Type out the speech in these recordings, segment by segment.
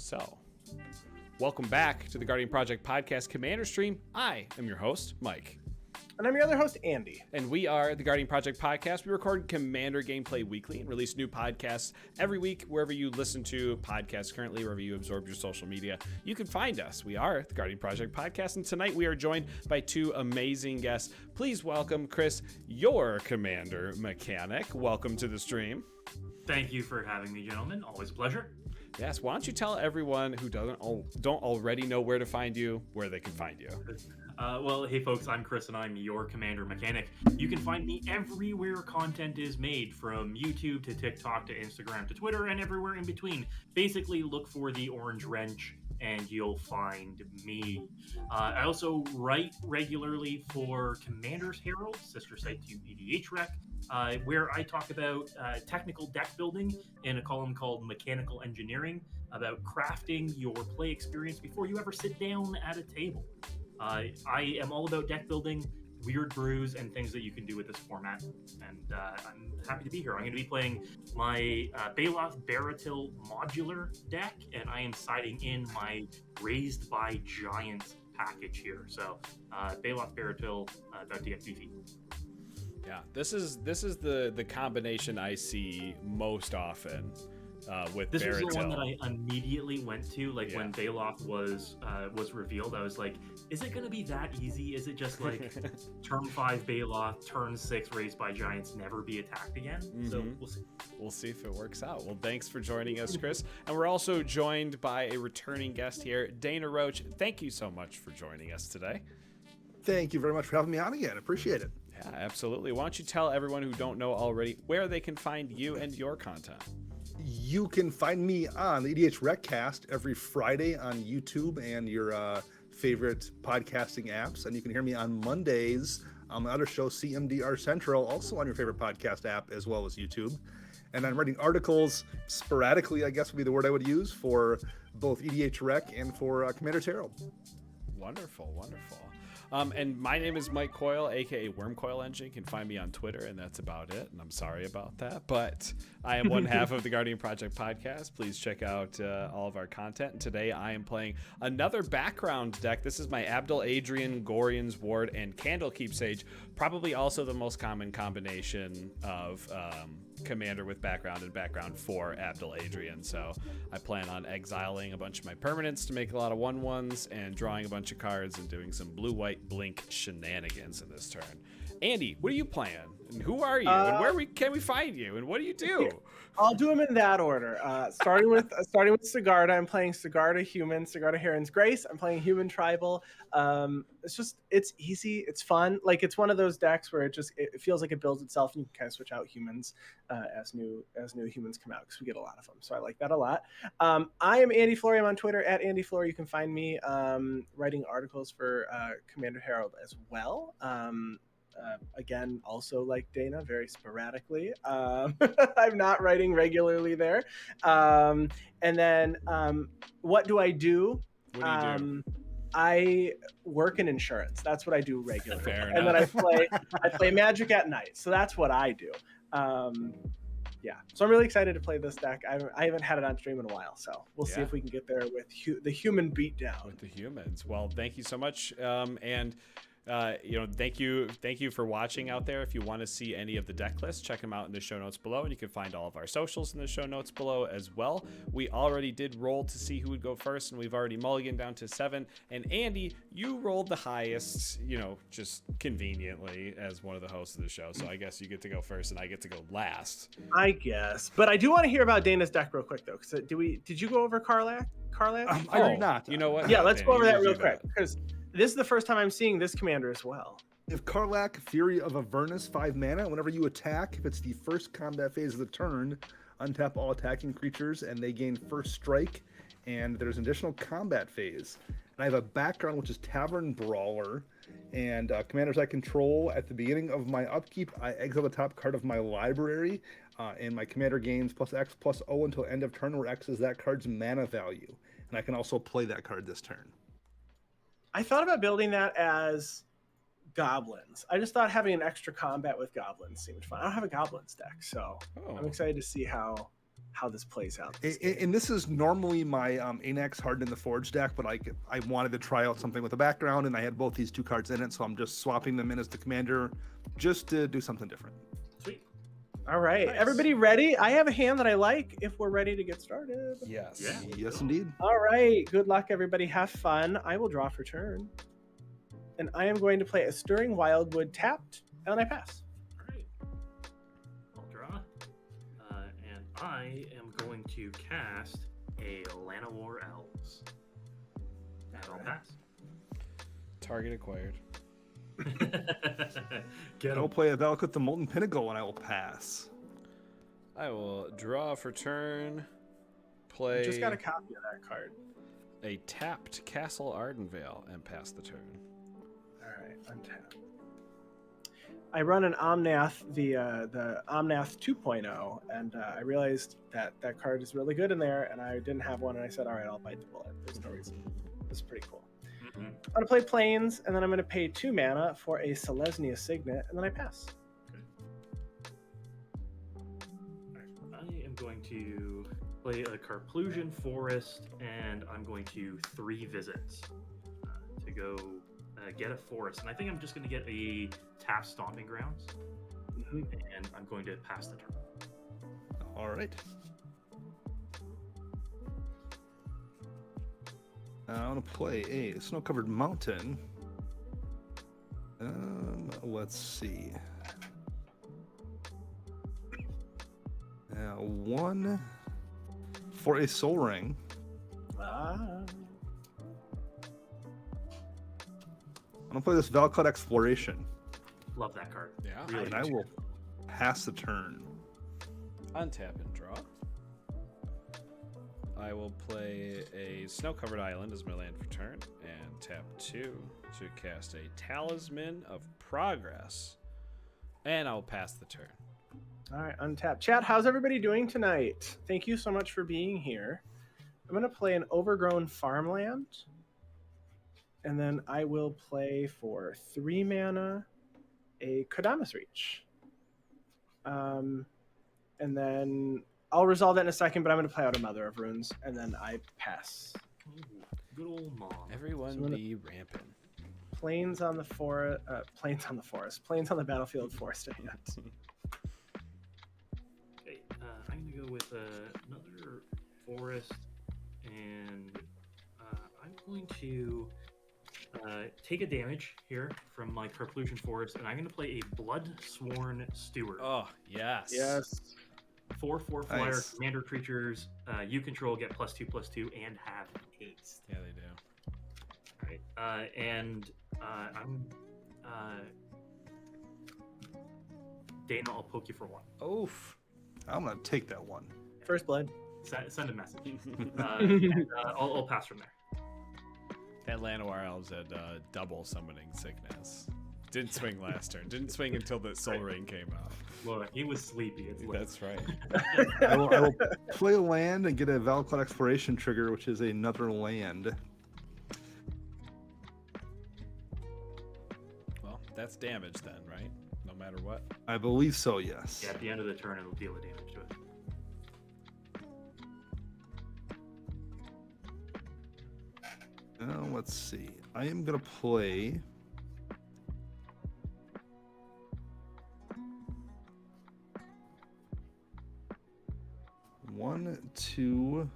So, welcome back to the Guardian Project Podcast Commander Stream. I am your host, Mike. And I'm your other host, Andy. And we are the Guardian Project Podcast. We record Commander gameplay weekly and release new podcasts every week wherever you listen to podcasts currently, wherever you absorb your social media. You can find us. We are the Guardian Project Podcast. And tonight we are joined by two amazing guests. Please welcome Chris, your Commander mechanic. Welcome to the stream. Thank you for having me, gentlemen. Always a pleasure. Yes, why don't you tell everyone who don't already know where to find you, where they can find you. Well, hey folks, I'm Chris and I'm your Commander mechanic. You can find me everywhere content is made, from YouTube to TikTok to Instagram to Twitter and everywhere in between. Basically, look for the orange wrench and you'll find me. I also write regularly for Commander's Herald, sister site to EDH Rec, where I talk about technical deck building in a column called Mechanical Engineering, about crafting your play experience before you ever sit down at a table. I am all about deck building, weird brews, and things that you can do with this format. And I'm happy to be here. I'm going to be playing my Baeloth Barrityl Modular deck, and I am siding in my Raised by Giants package here. So Baeloth Barrityl about to get beefy. Yeah, this is the combination I see most often with this Barrityl. was the one that I immediately went to, like when Baeloth was revealed. I was like, is it going to be that easy? Is it just like turn 5 Baeloth, turn 6 Raised by Giants, never be attacked again? Mm-hmm. So we'll see. We'll see if it works out. Well, thanks for joining us, Chris. And we're also joined by a returning guest here, Dana Roach. Thank you so much for joining us today. Thank you very much for having me on again. Appreciate it. Yeah, absolutely. Why don't you tell everyone who don't know already where they can find you and your content? You can find me on the EDH Recast every Friday on YouTube and your favorite podcasting apps. And you can hear me on Mondays on my other show, CMDR Central, also on your favorite podcast app as well as YouTube. And I'm writing articles sporadically, I guess would be the word I would use, for both EDH Rec and for Commander's Herald. Wonderful, wonderful. And my name is Mike Coyle, aka Wormcoil Engine. You can find me on Twitter, and that's about it. And I'm sorry about that, but I am one half of the Guardian Project Podcast. Please check out all of our content. And today I am playing another background deck. This is my Abdel Adrian, Gorion's Ward, and Candlekeep Sage. Probably also the most common combination of Commander with background and background for Abdel Adrian. So I plan on exiling a bunch of my permanents to make a lot of 1/1s and drawing a bunch of cards and doing some blue-white blink shenanigans in this turn. Andy, what are you playing? And who are you? And where can we find you? And what do you do? I'll do them in that order. Starting with Sigarda, I'm playing Sigarda Human, Sigarda Heron's Grace. I'm playing Human Tribal. It's easy, it's fun. Like, it's one of those decks where it feels like it builds itself, and you can kind of switch out humans as new humans come out, because we get a lot of them. So I like that a lot. I am Andy Flory. I'm on Twitter at Andy Flory. You can find me writing articles for Commander Herald as well. Again, also like Dana, very sporadically. I'm not writing regularly there. And then what do I do? What do you do? I work in insurance. That's what I do regularly. Fair and enough. then I play Magic at night. So that's what I do. Yeah. So I'm really excited to play this deck. I haven't had it on stream in a while, so we'll see if we can get there with the human beatdown. With the humans. Well, thank you so much. And thank you for watching out there. If you want to see any of the deck lists, check them out in the show notes below, and you can find all of our socials in the show notes below as well. We already did roll to see who would go first, and we've already mulliganed down to 7. And Andy, you rolled the highest, just conveniently as one of the hosts of the show. So I guess you get to go first, and I get to go last. I guess, but I do want to hear about Dana's deck real quick, though. Because did you go over Karlach? I did not. You know what? Yeah, let's go over that real quick, that. because this is the first time I'm seeing this commander as well. If Karlach, Fury of Avernus, 5 mana, whenever you attack, if it's the first combat phase of the turn, untap all attacking creatures and they gain first strike, and there's an additional combat phase. And I have a background, which is Tavern Brawler, and commanders I control, at the beginning of my upkeep, I exile the top card of my library, and my commander gains +X/+O until end of turn, where X is that card's mana value. And I can also play that card this turn. I thought about building that as goblins. I just thought having an extra combat with goblins seemed fun. I don't have a goblins deck, so I'm excited to see how how this plays out. And this is normally my Anax Hardened in the Forge deck, but I wanted to try out something with a background, and I had both these 2 cards in it, so I'm just swapping them in as the commander just to do something different. Sweet. All right, Nice. everybody ready? I have a hand that I like if we're ready to get started. Yes. Yeah. Yes, indeed. All right, good luck, everybody. Have fun. I will draw for turn. And I am going to play a Stirring Wildwood tapped, and then I pass. All right. I'll draw. And I am going to cast a Llanowar Elves. And I'll pass. Target acquired. Get I'll him. play a Valakut the Molten Pinnacle, and I will pass. I will draw for turn. I Play just got a copy of that card. a tapped Castle Ardenvale and pass the turn. All right, untap. I run an Omnath, the Omnath 2.0, and I realized that that card is really good in there, and I didn't have one, and I said, all right, I'll bite the bullet. There's no reason. This is pretty cool. Mhm. I'm going to play Plains, and then I'm going to pay 2 mana for a Selesnya Signet, and then I pass. I am going to play a Carplusian Forest, and I'm going to 3 visits to go get a forest. And I think I'm just going to get a tap Stomping Grounds, and I'm going to pass the turn. All right. I want to play a Snow-Covered Mountain. Let's see. 1 for a Soul Ring. Ah. I'm gonna play this Valakut Exploration, Love that card. Yeah. Really and I will pass the turn. Untap and draw. I will play a Snow-Covered Island as my land for turn, and tap 2 to cast a Talisman of Progress, and I'll pass the turn. All right, untap. Chat, how's everybody doing tonight? Thank you so much for being here. I'm going to play an Overgrown Farmland, and then I will play for 3 mana a Kodamas Reach. And then I'll resolve that in a second, but I'm going to play out a Mother of Runes, and then I pass. Ooh, good old mom. Everyone So I'm gonna- be rampant. Plains on the forest, plains on the battlefield, forest at hand. Okay, I'm going to go with another forest, and I'm going to take a damage here from my Carplusian Forest, and I'm going to play a Bloodsworn Steward. Oh, yes. Yes. 4/4 flyer Nice. commander creatures you control get +2/+2 and have haste. Yeah, they do. All right, and I'm Dana. I'll poke you for 1. Oof. I'm gonna take that one. First blood. Send a message. And, I'll pass from there. That Llanowar Elves had double summoning sickness. Didn't swing last turn. Didn't swing until the Soul Ring came out. Well, he was sleepy. It's late. That's right. I will play a land and get a Valakut Exploration trigger, which is another land. Well, that's damage then, right? No matter what. I believe so, yes. Yeah, at the end of the turn, it'll deal a damage to it. Let's see. I am gonna play. One, two.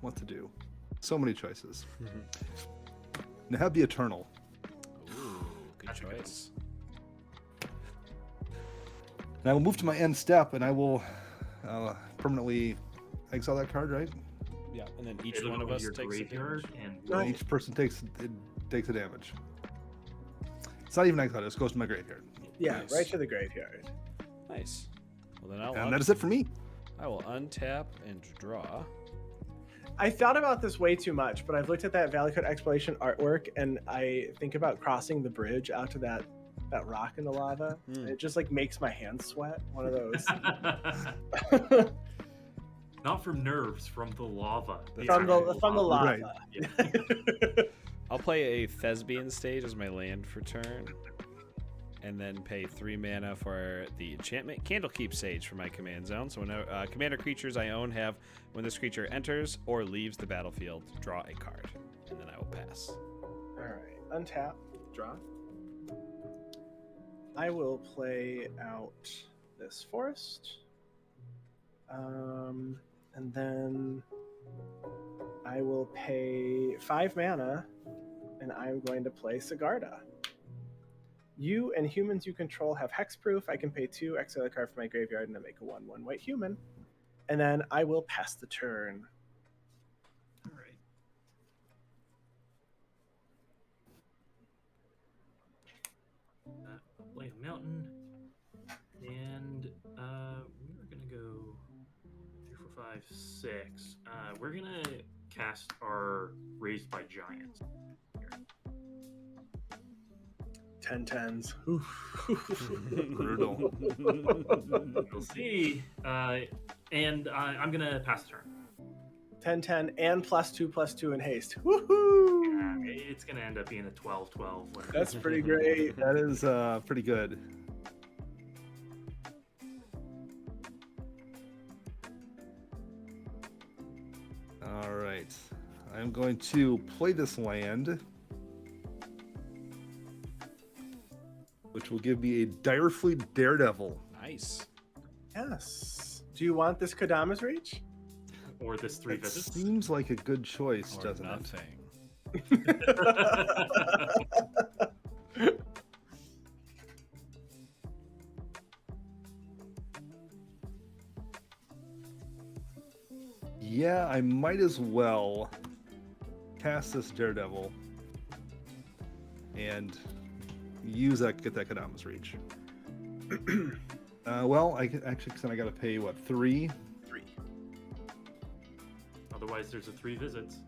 What to do? So many choices. Now the Eternal. Ooh, good That's a good choice. And I will move to my end step, and I will permanently exile that card, right? Yeah, and then each It'll one go of to us your takes a graveyard damage. and Nice. Each person takes a damage. It's not even exile; it just goes to my graveyard. Yeah, Nice. right to the graveyard. Nice. Well, then And that is it for me. I will untap and draw. I thought about this way too much, but I've looked at that Valakut Exploration artwork, and I think about crossing the bridge out to that rock in the lava. Hmm. It just like makes my hands sweat. One of those. Not from nerves, from the lava. From the lava. Right. I'll play a Thespian stage as my land for turn, and then pay 3 mana for the enchantment Candlekeep sage for my command zone. So when commander creatures I own have, when this creature enters or leaves the battlefield, draw a card, and then I will pass. All right, untap, draw. I will play out this forest, and then I will pay 5 mana, and I'm going to play Sigarda. You and humans you control have hexproof. I can pay 2, exile a card from my graveyard, and then make a 1/1 white human. And then I will pass the turn. All right. Play a mountain, and we're gonna go 3, 4, 5, 6. We're gonna cast our Raised by Giants. 10 10s. Brutal. We'll see. And I'm gonna pass the turn. 10 and +2/+2 in haste. Woohoo! It's gonna end up being a 12/12. That's pretty great. That is pretty good. All right. I'm going to play this land, which will give me a Direfleet Daredevil. Nice. Yes. Do you want this Kodama's Reach? Or this 3 It visits. seems like a good choice, Or doesn't nothing. Yeah, I might as well cast this Daredevil and use that, get that Kodama's Reach. Well, I can actually, because then I got to pay what, 3? 3. Otherwise, there's a 3 visits.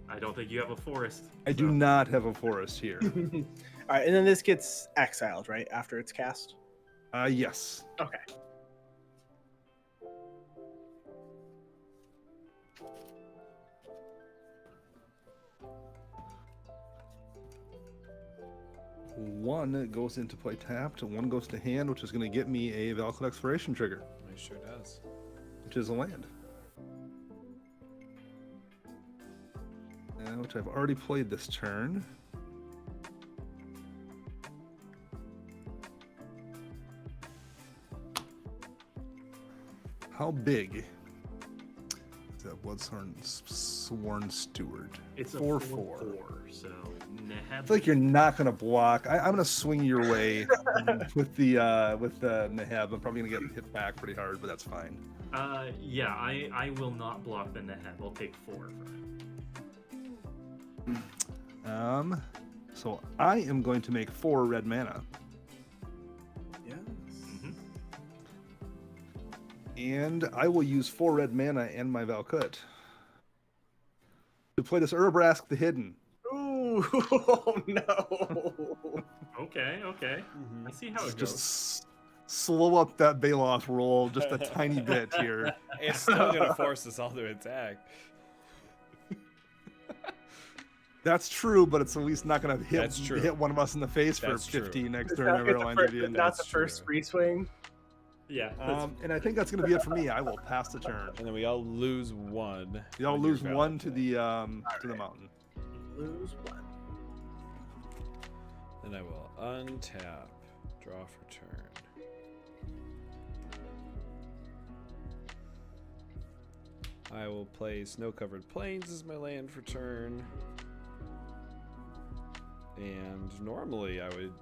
I don't think you have a forest. I do not have a forest here. All right, and then this gets exiled, right, after it's cast? Yes. Okay. One goes into play tapped, and one goes to hand, which is going to get me a Valakut Exploration trigger, It sure does. which is a land. Which I've already played this turn. How big is that Bloodsworn Steward? It's a 4/4. 4/4, so I feel like you're not going to block. I'm going to swing your way with the Neheb. I'm probably going to get hit back pretty hard, but that's fine. Yeah, I will not block the Neheb. I'll take 4 from it. So I am going to make 4 red mana. Yes. And I will use 4 red mana and my Valakut to play this Urabrask the Hidden. Ooh, oh no. Okay. I see how it goes. Just slow up that Baeloth roll just a tiny bit here. It's still gonna force us all to attack. That's true, but it's at least not going to That's true. hit one of us in the face That's for true. 15 next It's turn. not, Never it's mind the at first, the end. not the That's first true. free swing. Yeah. And I think that's going to be it for me. I will pass the turn. And then we all lose 1. Y'all on lose your 1 to Valakut. the mountain. Lose 1. Then I will untap, draw for turn. I will play Snow-Covered Plains as my land for turn. And normally I would,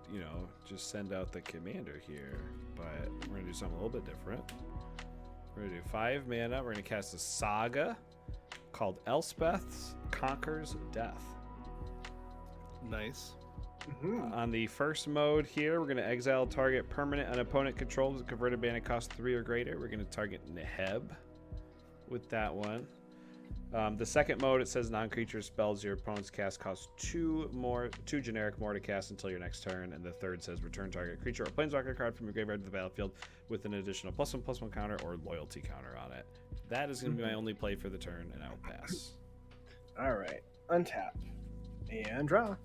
just send out the commander here, but we're going to do something a little bit different. We're going to do 5 mana. We're going to cast a saga called Elspeth's Conquers Death. Nice. On the first mode here, we're going to exile target permanent an opponent controls with converted mana cost 3 or greater. We're going to target Neheb with that one. The second mode, it says non-creature spells your opponent's cast cost 2 generic more to cast until your next turn. And the third says return target creature or planeswalker card from your graveyard to the battlefield with an additional +1/+1 counter or loyalty counter on it. That is going to be my only play for the turn, and I'll pass. All right. Untap and draw.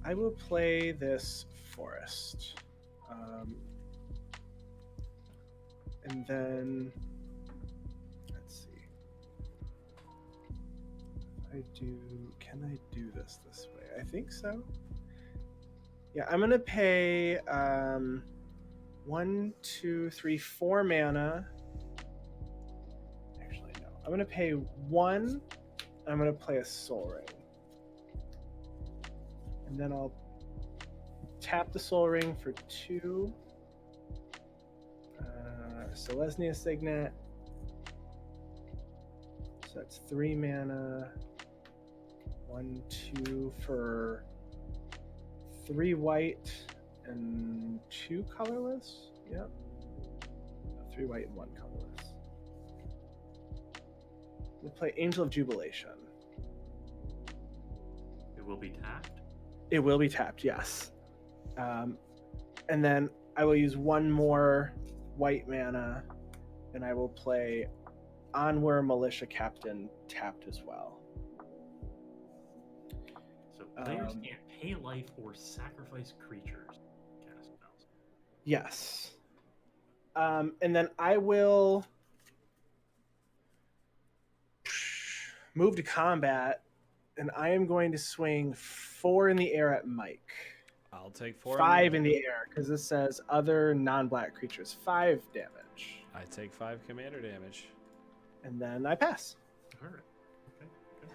I will play this forest. And then, let's see. Can I do this way? I think so. Yeah, I'm going to pay 1, 2, 3, 4 mana. Actually, no. I'm going to pay 1. I'm going to play a Soul Ring. And then I'll tap the Soul Ring for 2. Selesnya Signet. So that's 3 mana. 1, 2 for 3 white and 2 colorless. Yep. 3 white and 1 colorless. We'll play Angel of Jubilation. It will be tapped. It will be tapped, yes. And then I will use 1 more white mana, and I will play Onward Militia Captain tapped as well. So players can't pay life or sacrifice creatures to cast spells. Yes. And then I will move to combat, and I am going to swing 4 in the air at Mike. I'll take 4. 5 in the air, because this says other non-black creatures. 5 damage. I take 5 commander damage. And then I pass. All right. Okay. Good.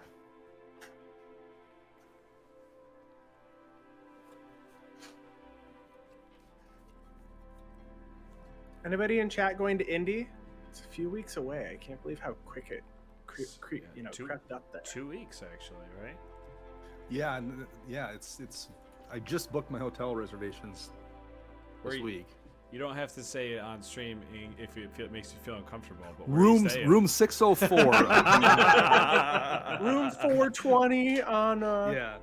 Anybody in chat going to Indy? It's a few weeks away. I can't believe how quick it crept up there. 2 weeks, actually, right? Yeah, it's. I just booked my hotel reservations this week. You don't have to say it on stream if it makes you feel uncomfortable. But room 604. Room 420 on. Yeah.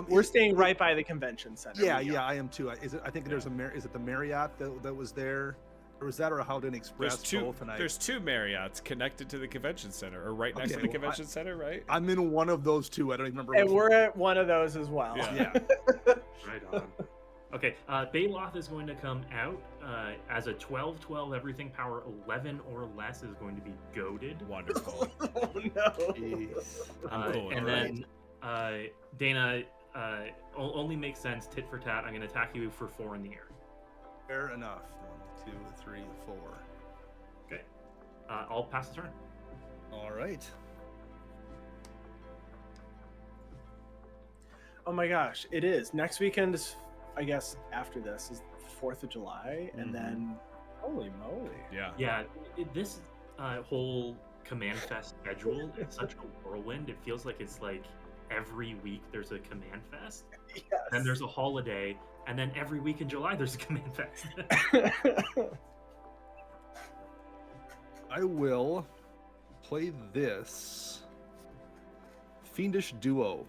We're staying right by the convention center. Yeah, I am too. Is it the Marriott that was there, or was that or a Howden Express? There's 2 Marriotts connected to the convention center, or right next to the convention center, right? I'm in one of those 2. I don't even remember. And we're at one of those as well. Yeah. Right on. Okay, Baeloth is going to come out as a 12/12 everything power 11 or less is going to be goaded. Wonderful. Oh no. Cool, and then Dana only makes sense tit for tat. I'm going to attack you for 4 in the air. Fair enough. 1, 2, 3, 4. Okay, I'll pass the turn. All right. Oh my gosh, it is. Next weekend is, I guess, after this is the 4th of July, and then, holy moly. Yeah. Yeah, this whole Command Fest schedule is such a whirlwind. It feels like it's like every week there's a Command Fest, Yes. then there's a holiday, and then every week in July there's a Command Fest. I will play this Fiendish Duo.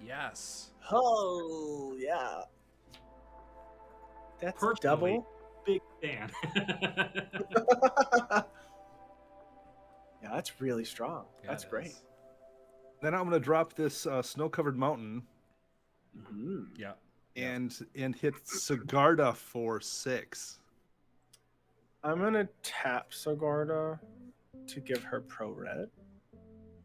Yes. Oh, yeah. That's Personally, double. Big fan. Yeah, that's really strong. Yeah, That's it great. is. Then I'm going to drop this Snow-Covered Mountain Mhm. Yeah. and hit Sigarda for 6. I'm going to tap Sigarda to give her pro red.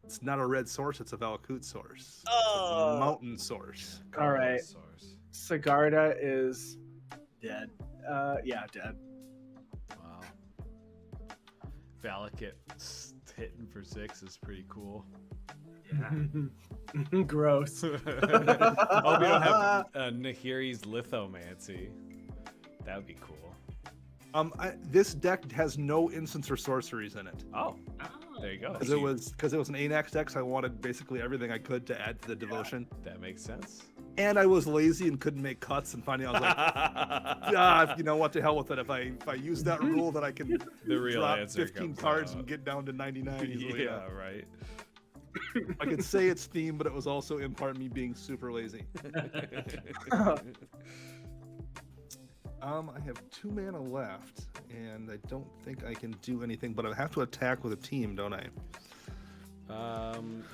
It's not a red source, it's a Valakut source. Oh. It's a mountain source. All right. Source. Sigarda is dead. Yeah, dead. Wow. Valakut hitting for 6 is pretty cool. Yeah. Gross. Oh, we don't have Nahiri's Lithomancy. That would be cool. This deck has no instants or sorceries in it. Oh, Oh. there you go. Because it was an Anax deck, so I wanted basically everything I could to add to the devotion. That makes sense. And I was lazy and couldn't make cuts, and finally I was like, you know what, to hell with it. If I use that rule, that I can The real drop answer 15 comes cards out. and get down to 99 easily. Yeah, right. I could say it's theme, but it was also in part me being super lazy. I have 2 mana left, and I don't think I can do anything, but I have to attack with a team, don't I?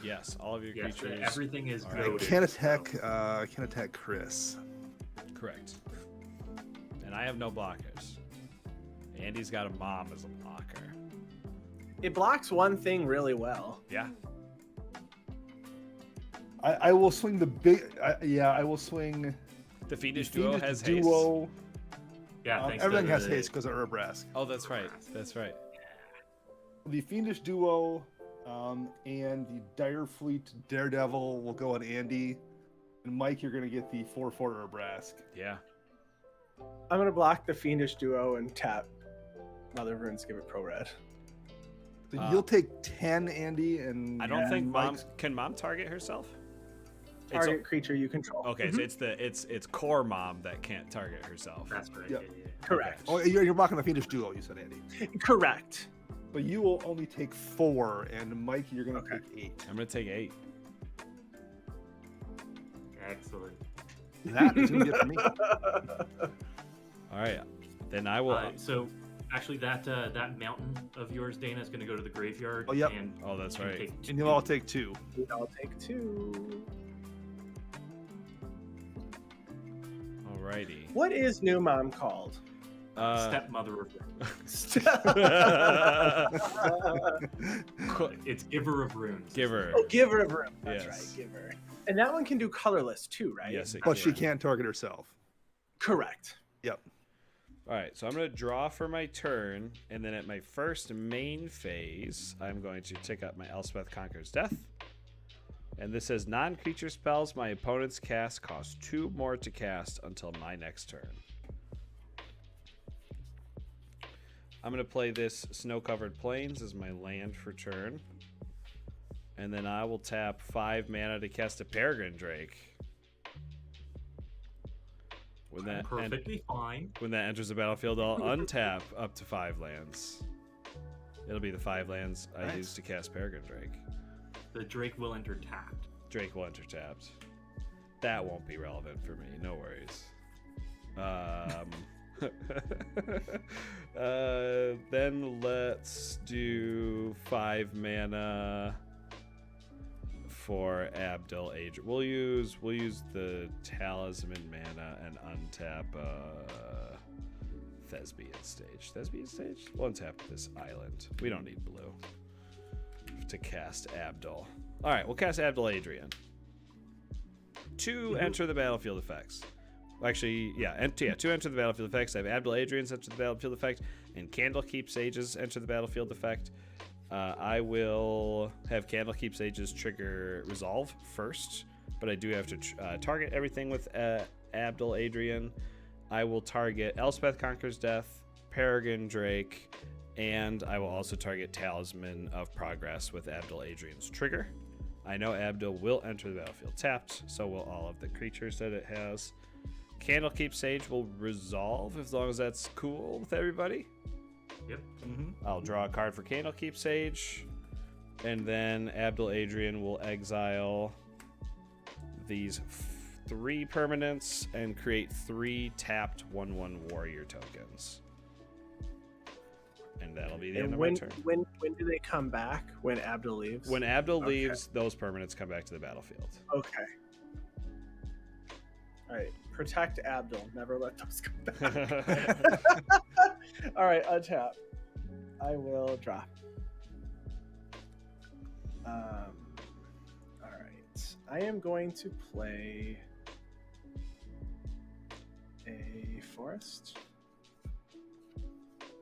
Yes, all of your Yes, creatures. everything is are- I goaded. can't attack. I can't attack Chris. Correct. And I have no blockers. Andy's got a mom as a blocker. It blocks one thing really well. Yeah. I will swing the big. I will swing. The Fiendish the Duo Fiendish has Duo. haste. Yeah, thanks Everything to has the- haste because of Urbrask. Oh, that's right. That's right. The Fiendish Duo and the Dire Fleet Daredevil will go on Andy. And Mike, you're going to get the 4/4 Urbrask. Yeah. I'm gonna block the Fiendish Duo and tap Mother of Runes, give it pro red. So you'll take 10, Andy, and I don't think mom Mike's- can mom target herself. Target creature you control. Okay, so it's core mom that can't target herself. That's right. Yep. Yeah. Correct. Oh, you're blocking the Fiendish Duo, you said, Andy. Correct. But you will only take 4, and Mike, you're going to Okay. take 8. I'm gonna take 8. Excellent. That is going to get for me. All right. Then I will. So actually, that mountain of yours, Dana, is going to go to the graveyard. Oh, yep. And Oh, that's you can right. take And you'll all take 2. I'll take 2. Alrighty. What is new mom called? Stepmother of It's Giver of Runes. Giver. Oh, Giver of Room. That's Yes. right, Giver. And that one can do colorless too, right? Yes, it But she can. can't target herself. Correct. Yep. All right, so I'm going to draw for my turn, and then at my first main phase, I'm going to tick up my Elspeth Conquers Death. And this says non-creature spells my opponent's cast cost 2 more to cast until my next turn. I'm going to play this Snow-Covered Plains as my land for turn. And then I will tap 5 mana to cast a Peregrine Drake. When that Perfectly fine. When that enters the battlefield, I'll untap up to 5 lands. It'll be the 5 lands I Nice. use to cast Peregrine Drake. The Drake will enter tapped. Drake will enter tapped. That won't be relevant for me. No worries. Then let's do 5 mana for Abdel Adrian. We'll use the Talisman mana and untap Thespian Stage. Thespian Stage? We'll untap this island. We don't need blue to cast Abdel. All right, we'll cast Abdel Adrian. 2 enter the battlefield effects. Actually, yeah, 2 enter the battlefield effects. I have Abdel Adrian's enter the battlefield effect, and Candlekeep Sages enter the battlefield effect. I will have Candlekeep Sages trigger Resolve first, but I do have to target everything with Abdel Adrian. I will target Elspeth Conquers Death, Peregrine Drake, and I will also target Talisman of Progress with Abdel Adrian's trigger. I know Abdel will enter the battlefield tapped, so will all of the creatures that it has. Candlekeep Sage will resolve as long as that's cool with everybody. Yep. I'll draw a card for Candlekeep Sage, and then Abdel Adrian will exile these 3 permanents and create 3 tapped 1/1 warrior tokens. And that'll be the end And of when my turn. when do they come back? When Abdel leaves? When Abdel leaves, those permanents come back to the battlefield. Okay. All right. Protect Abdel. Never let those come back. All right. Untap. I will draw. All right. I am going to play a forest.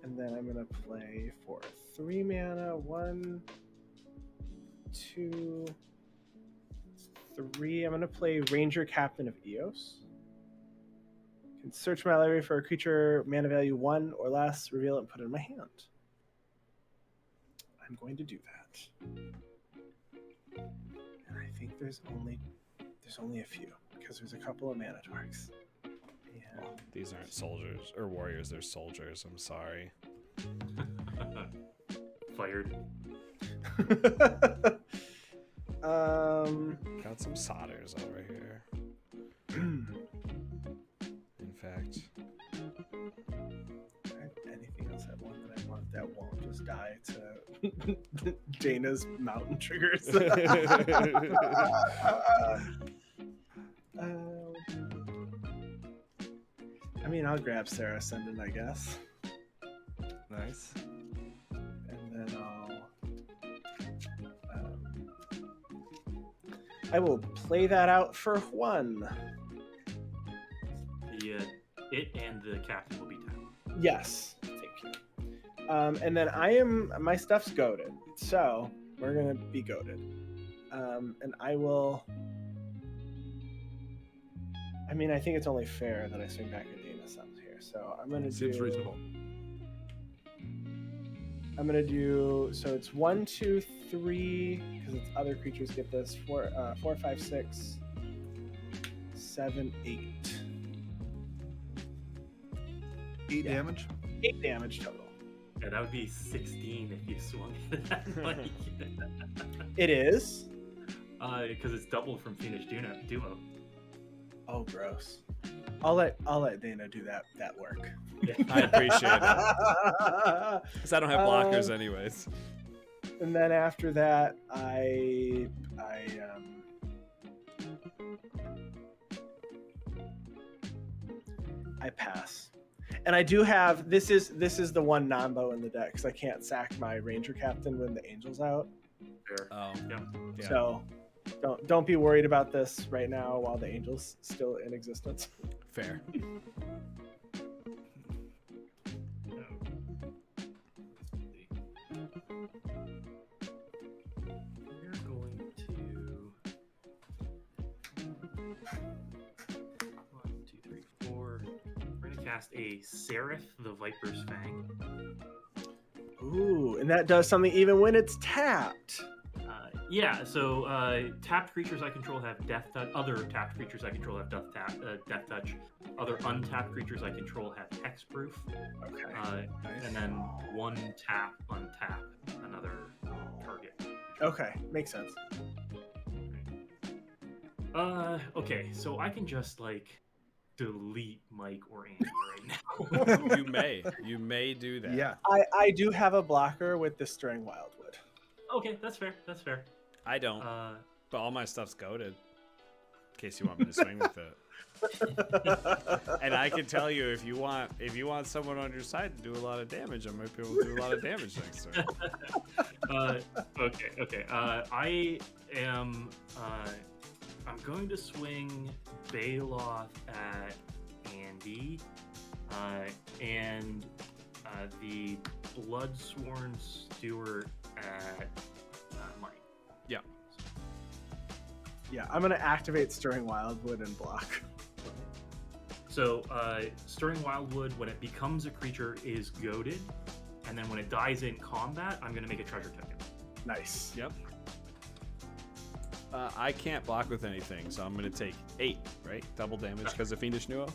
And then I'm going to play for 3 mana. 1, 2, 3. I'm going to play Ranger Captain of Eos. Can search my library for a creature, mana value 1 or less, reveal it and put it in my hand. I'm going to do that. And I think there's only a few, because there's a couple of mana dorks. Yeah. These aren't soldiers or warriors, they're soldiers. I'm sorry. Fired. Got some solders over here. In fact, Dana's mountain triggers. I mean, I'll grab Sarah Ascendant, I guess. Nice. And then I will play that out for 1. It and the captain will be tapped. Yes. Thank you. And then my stuff's goaded. So we're going to be goaded. And I will... I mean, I think it's only fair that I swing back at Dana some here. So I'm going to do... Seems reasonable. I'm going to do... So it's 1, 2, 3, because it's other creatures get this. 4, 5, 6, 7, 8. 8 damage? 8 damage total. Yeah, that would be 16 if you swung that. Like, It is? because it's double from Fiendish Duo. Oh, gross. I'll let Dana do that work. I appreciate it. Because I don't have blockers anyways. And then after that, I pass. And I do have this is the one non-bow in the deck because I can't sack my ranger captain when the angel's out. Fair. Oh, Yeah. So don't be worried about this right now while the angel's still in existence. fair. We're going to 1, 2, 3, 4. We're going to cast a Seraph the Viper's Fang. Ooh, and that does something even when it's tapped. Yeah, so tapped creatures I control have Death Touch. Other tapped creatures I control have Death Touch. Other untapped creatures I control have Hexproof. Okay. And then 1 tap, untap another target. Okay, makes sense. Okay, so I can just like delete Mike or Andy right now. You may do that. Yeah. I do have a blocker with the Stirring Wildwood. Okay, that's fair. That's fair. I don't. But all my stuff's goaded. In case you want me to swing with it. And I can tell you if you want someone on your side to do a lot of damage, I might be able to do a lot of damage next turn. Okay. I am. I'm going to swing Baeloth at Andy, and the Bloodsworn Steward at Mike. Yeah. Yeah, I'm gonna activate Stirring Wildwood and block. So, Stirring Wildwood, when it becomes a creature, is goaded, and then when it dies in combat, I'm gonna make a treasure token. Nice. Yep. I can't block with anything, so I'm going to take 8, right? Double damage because of Fiendish Nuo?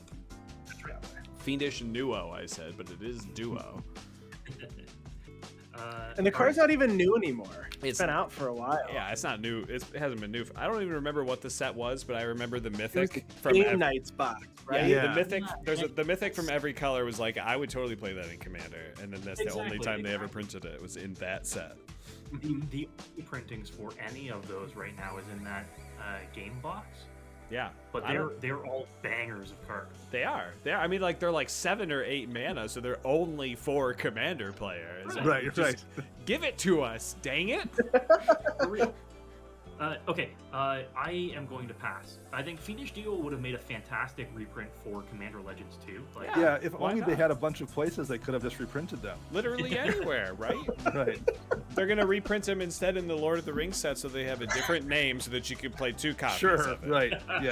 Fiendish Nuo, I said, but it is Duo. And the card's not even new anymore. It's been not- out for a while. Yeah, it's not new. It hasn't been new. I don't even remember what the set was, but I remember the It was mythic the from Game Knights box, right? Yeah, Yeah. the mythic. The mythic from every color was like I would totally play that in Commander, and then that's the only Exactly, time they ever exactly. printed it. Was in that set. The only printings for any of those right now is in that game box, Yeah, but I don't- they're all bangers of cards. They are. I mean, like they're like 7 or 8 mana, so they're only for Commander players. Right, Just right. Give it to us, dang it! For real. Okay, I am going to pass. I think Fiendish Duo would have made a fantastic reprint for Commander Legends 2. Like, Yeah. Yeah, if why only they not? had a bunch of places they could have just reprinted them. Literally anywhere, right? Right. They're gonna reprint them instead in the Lord of the Rings set, so they have a different name, so that you can play 2 copies Sure. of it. Right. Yeah.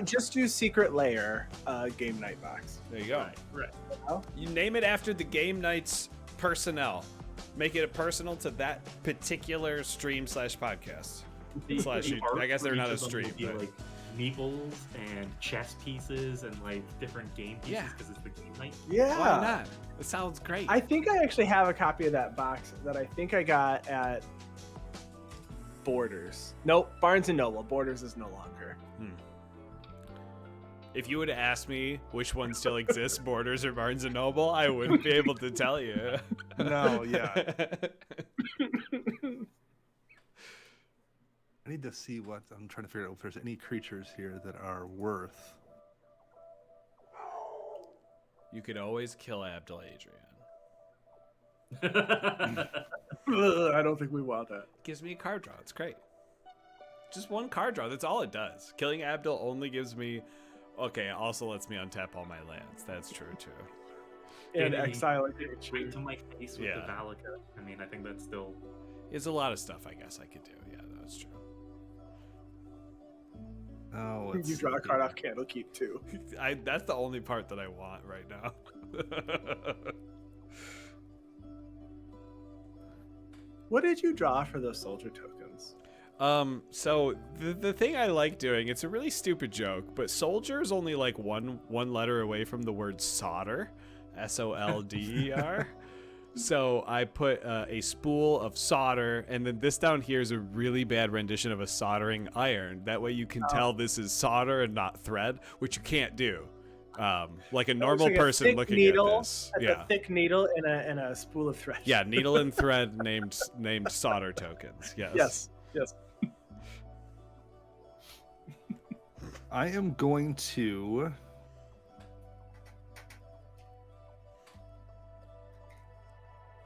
Just do Secret Lair Game Night box. There you go. Right. You name it after the Game Night's personnel. Make it personal to that particular stream/podcast. Slash The you- art I guess for they're each not a of them stream, would be, but- like meeples and chess pieces and like different game pieces Yeah. because it's the game night. Yeah. Why not? It sounds great. I think I actually have a copy of that box that I think I got at Borders. Nope, Barnes and Noble. Borders is no longer. If you would have asked me which one still exists, Borders or Barnes and Noble, I wouldn't be able to tell you. No, yeah. I need to see what I'm trying to figure out if there's any creatures here that are worth. You could always kill Abdel Adrian. I don't think we want that. Gives me a card draw. It's great. Just one card draw. That's all it does. Killing Abdel only gives me... Okay, also lets me untap all my lands. That's true, too. And Maybe exile a right creature. to my face with the Valaka. I mean, I think that's still... There's a lot of stuff I guess I could do. Yeah, that's true. Oh, You draw a card off Candlekeep too. That's the only part that I want right now. What did you draw for those soldier tokens? So the thing I like doing, it's a really stupid joke, but soldier is only like one letter away from the word solder, SOLDER. So I put a spool of solder, and then this down here is a really bad rendition of a soldering iron. That way you can tell this is solder and not thread, which you can't do. Like a normal like a person thick looking needle, at this. A thick needle and a spool of thread. Yeah, needle and thread named solder tokens. Yes. Yes. I am going to.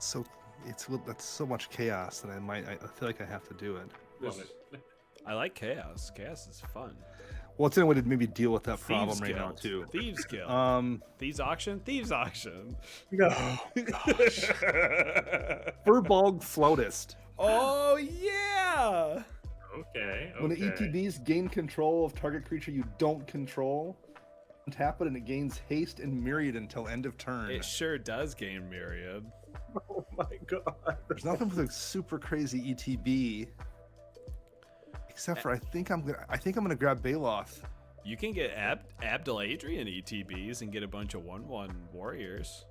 So that's so much chaos that I feel like I have to do it. Love it. I like chaos. Chaos is fun. Well, it's another way to maybe deal with that problem Thieves right now Guild. too. Thieves Guild. Thieves auction. No. Furbolg Flautist. Oh yeah. Okay. When the ETBs gain control of target creature you don't control, tap it and it gains haste and myriad until end of turn. It sure does gain myriad. Oh my god. There's nothing with a super crazy ETB, except for I think I'm gonna grab Baeloth. You can get Abdel Adrian ETBs and get a bunch of 1/1 warriors.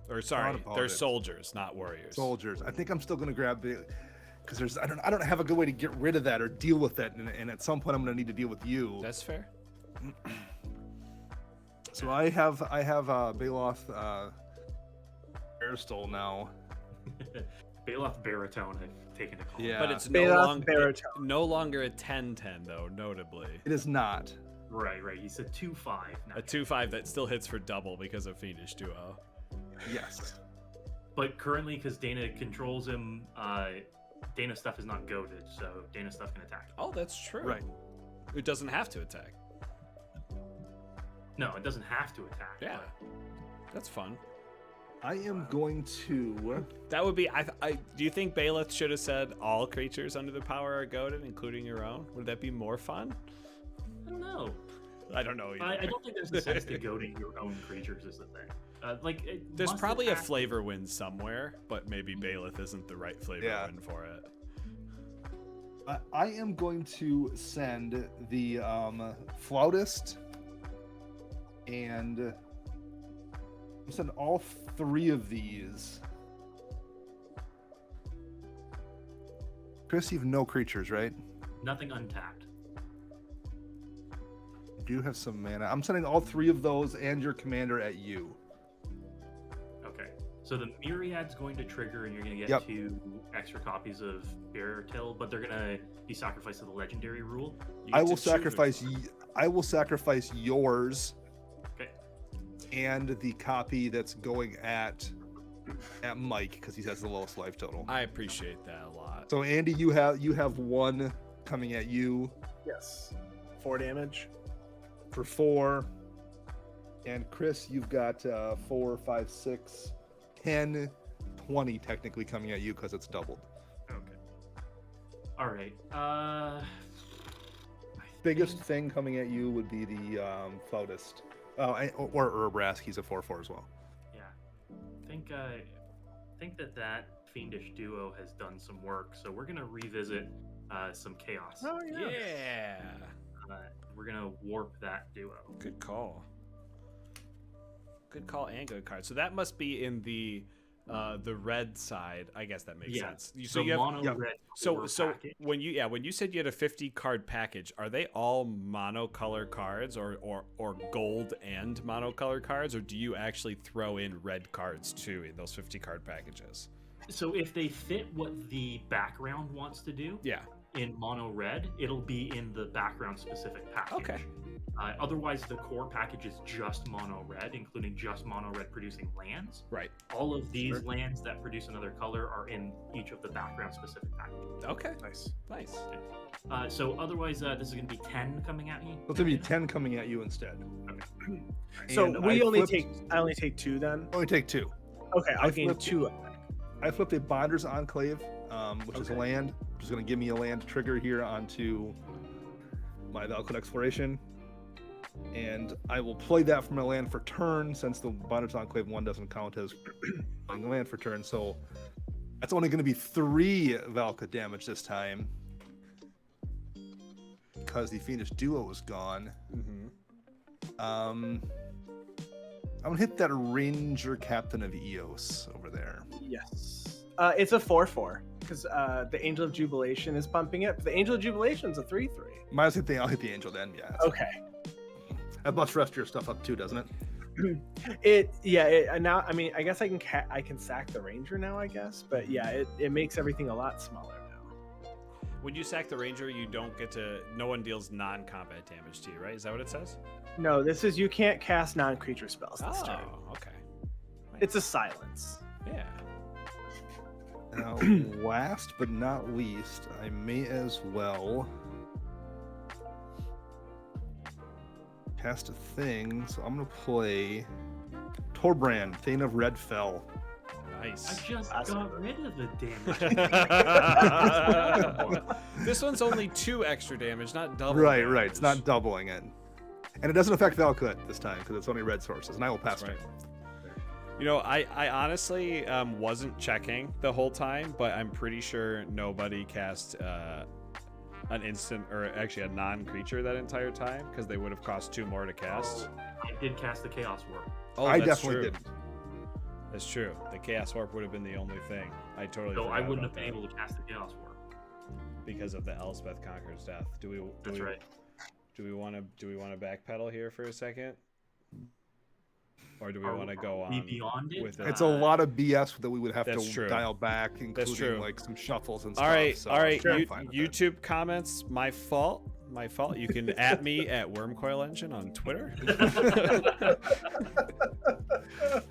Or sorry, they're soldiers, not warriors. Soldiers. I think I'm still gonna grab because I don't have a good way to get rid of that or deal with that, and at some point I'm gonna need to deal with you. That's fair. So I have Baeloth Barrityl now. Baeloth Barrityl, I've taken a call. Yeah. But it's Baeloth Barrityl. no longer a 10/10 though, notably. It is not. Right. He's a 2/5 now. A 2/5 that still hits for double because of Fiendish Duo. Yes. But currently, because Dana controls him, Dana stuff is not goaded, so Dana stuff can attack. Oh, that's true. Right. It doesn't have to attack. No, it doesn't have to attack. Yeah. That's fun. I am going to. That would be. Do you think Baeloth should have said all creatures under the power are goaded, including your own? Would that be more fun? I don't know. I don't know either. I don't think there's a sense to goading your own creatures is the thing. There's must probably a attack- flavor win somewhere, but maybe Baeloth isn't the right flavor win for it. I am going to send the Flautist and send all three of these. Chris, you have no creatures, right? Nothing untapped. You do have some mana. I'm sending all three of those and your commander at you. Okay. So the Myriad's going to trigger, and you're going to get Yep. 2 extra copies of Barrityl, but they're going to be sacrificed to the legendary rule. You I get will to choose sacrifice. which one. I will sacrifice yours Okay. and the copy that's going at Mike because he has the lowest life total. I appreciate that a lot. So Andy, you have one coming at you Yes. 4 damage. for 4, and Chris, you've got 4, 5, 6, 10, 20 technically coming at you because it's doubled. Okay. All right. Biggest thing coming at you would be the Flautist, or Urbrask. He's a 4/4 as well. Yeah. I think that Fiendish Duo has done some work, so we're going to revisit some Chaos. Oh Yeah. We're going to warp that duo. Good call. Good call and good card. So that must be in the red side. I guess that makes sense. So you have mono red core package. when you said you had a 50 card package, are they all monocolor cards or gold and monocolor cards, or do you actually throw in red cards too in those 50 card packages? So if they fit what the background wants to do, Yeah. in mono red, it'll be in the background specific package. Okay. Otherwise, the core package is just mono red, including just mono red producing lands. Right. All of these lands that produce another color are in each of the background specific packages. Okay. Nice. So otherwise, this is going to be 10 coming at you. It's gonna be 10 coming at you instead. Okay. So And I only flipped- take 2 then. Only take 2. Okay, I'll gain flipped- 2. I flipped a Bonders Enclave, which is a land, which is going to give me a land trigger here onto my Valakut Exploration. And I will play that from my land for turn, since the Bonders Enclave 1 doesn't count as playing a land for turn. So that's only going to be 3 Valakut damage this time, because the Fiendish Duo is gone. I'm going to hit that Ranger Captain of Eos over there. Yes. It's a 4/4 because the Angel of Jubilation is pumping it. But the Angel of Jubilation is a 3/3. Might as well hit I'll hit the Angel then, yeah. Okay. That buffs the rest of your stuff up too, doesn't it? Now I mean I guess I can sack the Ranger now, I guess. But yeah, it makes everything a lot smaller now. When you sack the Ranger, you don't get to. No one deals non-combat damage to you, right? Is that what it says? No, this is you can't cast non-creature spells this Oh, turn. okay. It's a silence. Yeah. Now, last but not least, I may as well cast a thing. So I'm gonna play Torbrand, Thane of Redfell. Nice. I just got rid of the damage. This one's only 2 extra damage, not double. Right. damage. It's not doubling it, and it doesn't affect Valakut this time because it's only red sources, and I will pass Right. it. You know, I honestly wasn't checking the whole time, but I'm pretty sure nobody cast an instant, or actually a non-creature that entire time, because they would have cost 2 more to cast. I did cast the Chaos Warp. Oh, I that's definitely true. didn't. That's true. The Chaos Warp would have been the only thing. I totally. So I forgot wouldn't about have been that able to cast the Chaos Warp. because of the Elspeth Conqueror's death. That's right. Do we want to backpedal here for a second, or do we want to go on beyond it? with It's a lot of BS that we would have That's to true. dial back, including true. like some shuffles and stuff. All right, so all right. I'm fine with it. YouTube comments, my fault. You can at me at Wormcoil Engine on Twitter.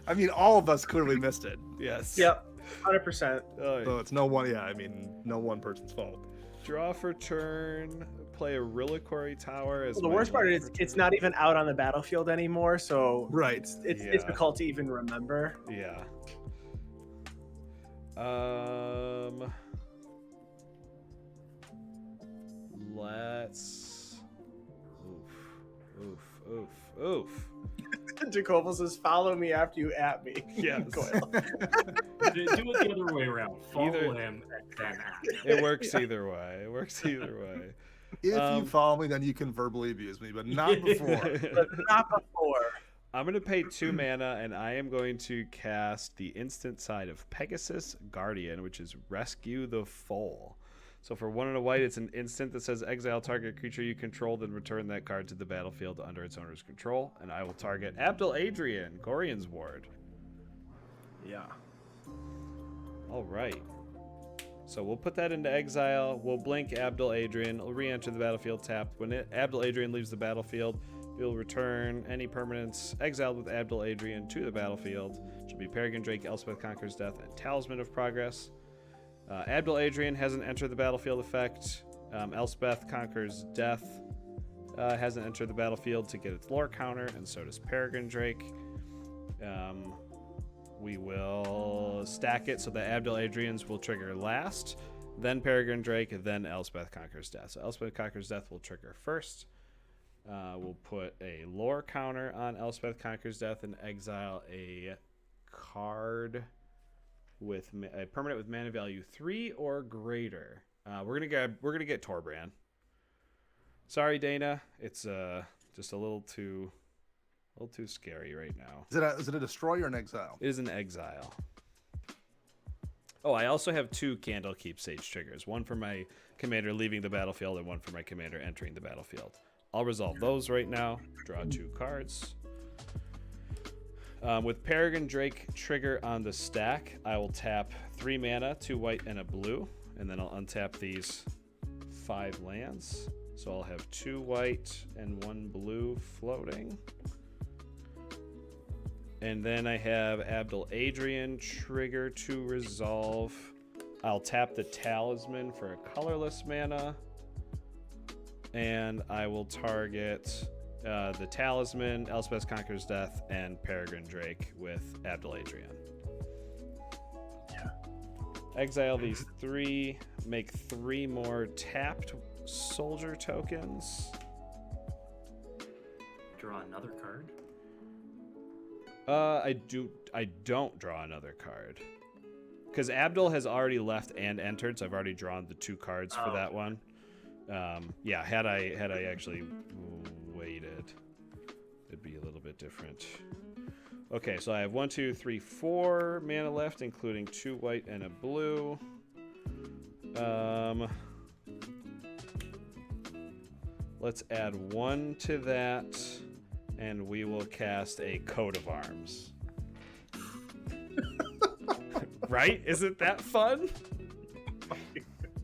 I mean, all of us clearly missed it, Yes. Yep. 100%. Oh, so it's no one. Yeah, I mean, no one person's fault. draw for turn. Play a Reliquary Tower as Well, the my worst part draw is for it's turn. not even out on the battlefield anymore, so Right. it's Yeah. difficult to even remember. Yeah. Let's. Oof. Jacobus says, "Follow me after you at me." Yes. Coil. Do it the other way around. Follow Either- him and then act. It works either way. If Um, you follow me, then you can verbally abuse me, but not before. But not before. I'm going to pay 2 mana, and I am going to cast the instant side of Pegasus Guardian, which is Rescue the Foal. So for 1 and a white, it's an instant that says exile target creature you control, then return that card to the battlefield under its owner's control. And I will target Abdel Adrian, Gorion's ward. Yeah. All right. So we'll put that into exile. We'll blink Abdel Adrian. It'll re-enter the battlefield tapped. When Abdel Adrian leaves the battlefield, you'll return any permanents exiled with Abdel Adrian to the battlefield. It should be Peregrine Drake, Elspeth Conquers Death, and Talisman of Progress. Abdel Adrian hasn't entered the battlefield effect. Elspeth Conquers Death hasn't entered the battlefield to get its lore counter, and so does Peregrine Drake. We will stack it so that Abdel Adrian's will trigger last, then Peregrine Drake, then Elspeth Conquers Death. So Elspeth Conquers Death will trigger first. We'll put a lore counter on Elspeth Conquers Death and exile a card with a permanent with mana value 3 or greater. We're gonna get Torbrand. Sorry, Dana. It's just a little too scary right now. Is it a destroy or an exile? It is an exile. Oh, I also have 2 Candlekeep Sage triggers. One for my commander leaving the battlefield and one for my commander entering the battlefield. I'll resolve those right now. Draw 2 cards. With Peregrine Drake trigger on the stack, I will tap 3 mana, 2 white and a blue, and then I'll untap these 5 lands. So I'll have 2 white and 1 blue floating. And then I have Abdel Adrian trigger to resolve. I'll tap the Talisman for a colorless mana. And I will target the Talisman, Elspeth Conquers Death, and Peregrine Drake with Abdel Adrian. Yeah. Exile these 3, make 3 more tapped soldier tokens. Draw another card. I don't draw another card. Because Abdel has already left and entered, so I've already drawn the 2 cards for that one. Yeah, had I actually waited, it'd be a little bit different. Okay, so I have 1, 2, 3, 4 mana left, including 2 white and a blue. Let's add 1 to that, and we will cast a Coat of Arms. Right? Isn't that fun?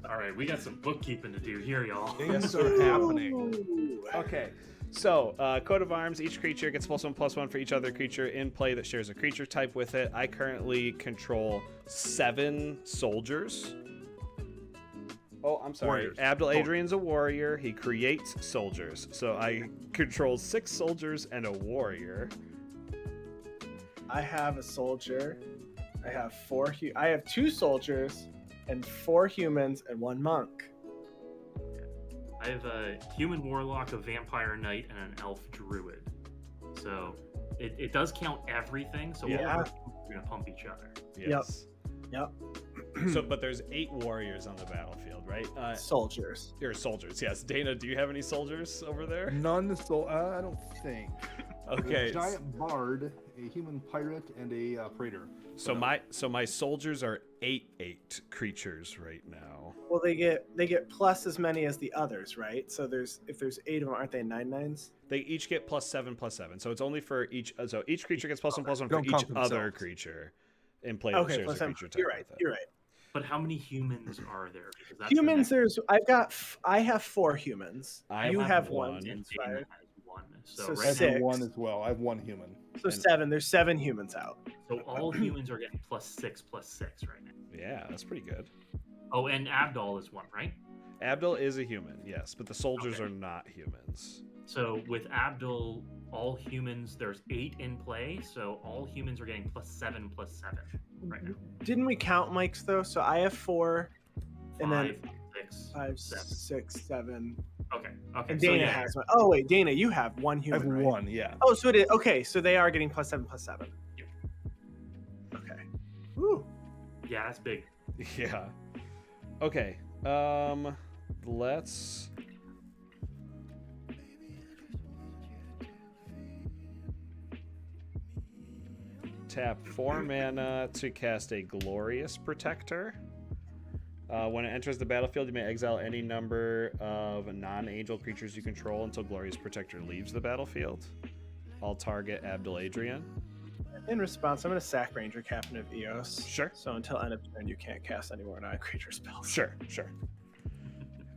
All right, we got some bookkeeping to do here, y'all. Things are happening. Okay, so Coat of Arms, each creature gets +1/+1 for each other creature in play that shares a creature type with it. I currently control 7 soldiers. Oh, I'm sorry. Warriors. Abdel Adrian's a warrior. He creates soldiers. So I control 6 soldiers and a warrior. I have a soldier. I have 4. I have 2 soldiers and 4 humans and 1 monk. I have a human warlock, a vampire knight, and an elf druid. So it does count everything. So Yeah. all of we're gonna pump each other. Yes. Yep. So, but there's 8 warriors on the battlefield, right? Soldiers. You're soldiers, yes. Dana, do you have any soldiers over there? None, so I don't think. Okay. A giant bard, a human pirate, and a praetor. So my soldiers are 8/8 creatures right now. Well, they get plus as many as the others, right? So if there's 8 of them, aren't they 9/9s? They each get +7/+7. So it's only for each. So each creature gets +1/+1 for Don't count each other themselves. creature in play that Okay, shares plus a 7. creature type You're right. with it. You're right. But how many humans are there? Because that's the Humans, next- I have 4 humans. I You have have one. 1. and That's Dana right. has 1. So, So right I have 6. one as well. I have 1 human. So 7. There's 7 humans out. now, so all humans are getting +6/+6 right now. Yeah, that's pretty good. Oh, and Abdal is 1, right? Abdel is a human, yes, but the soldiers Okay. are not humans. So with Abdul, all humans, there's 8 in play, so all humans are getting +7/+7 right now. Didn't we count Mike's though? So I have 4, and then 5, 6, 5, 7. 6, 7. Okay. And So Dana yeah, has 1. Oh wait, Dana, you have 1 I human. have right? 1, yeah. Oh, so it is. Okay, so they are getting +7/+7. Yeah. Okay. Woo. Yeah, that's big. Yeah. Okay. Let's. Tap 4 mana to cast a Glorious Protector. When it enters the battlefield, you may exile any number of non-angel creatures you control until Glorious Protector leaves the battlefield. I'll target Abdel Adrian. In response, I'm going to sack Ranger Captain of Eos. Sure. So until end of turn, you can't cast any more non-creature spells. Sure.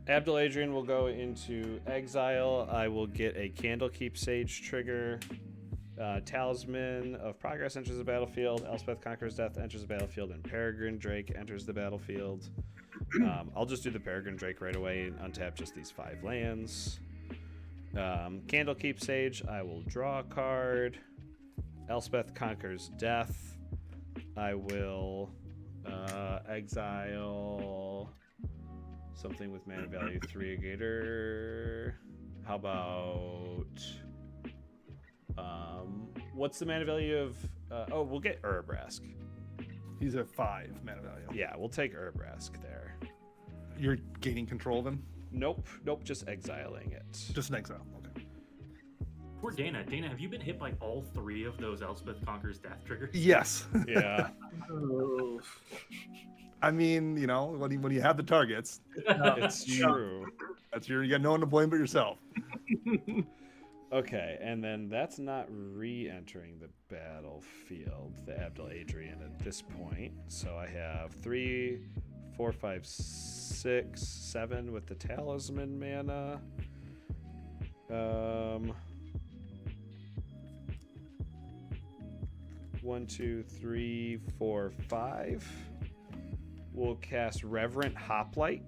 Abdel Adrian will go into exile. I will get a Candlekeep Sage trigger. Talisman of Progress enters the battlefield. Elspeth Conquers Death enters the battlefield, and Peregrine Drake enters the battlefield. I'll just do the Peregrine Drake right away and untap just these 5 lands. Candlekeep Sage, I will draw a card. Elspeth Conquers Death. I will exile something with mana value 3 or greater. How about what's the mana value of we'll get Urabrask. He's a 5 mana value. Yeah, we'll take Urabrask there. You're gaining control of him? Nope, just exiling it. Just an exile. Okay. Poor Dana. Dana, have you been hit by all 3 of those Elspeth Conquers Death triggers? Yes. Yeah. Oh. I mean, you know, when you have the targets, It's true. you got no one to blame but yourself. Okay, and then that's not re-entering the battlefield, the Abdel Adrian at this point. So I have 3, 4, 5, 6, 7 with the talisman mana. 1, 2, 3, 4, 5. We'll cast Reverent Hoplite.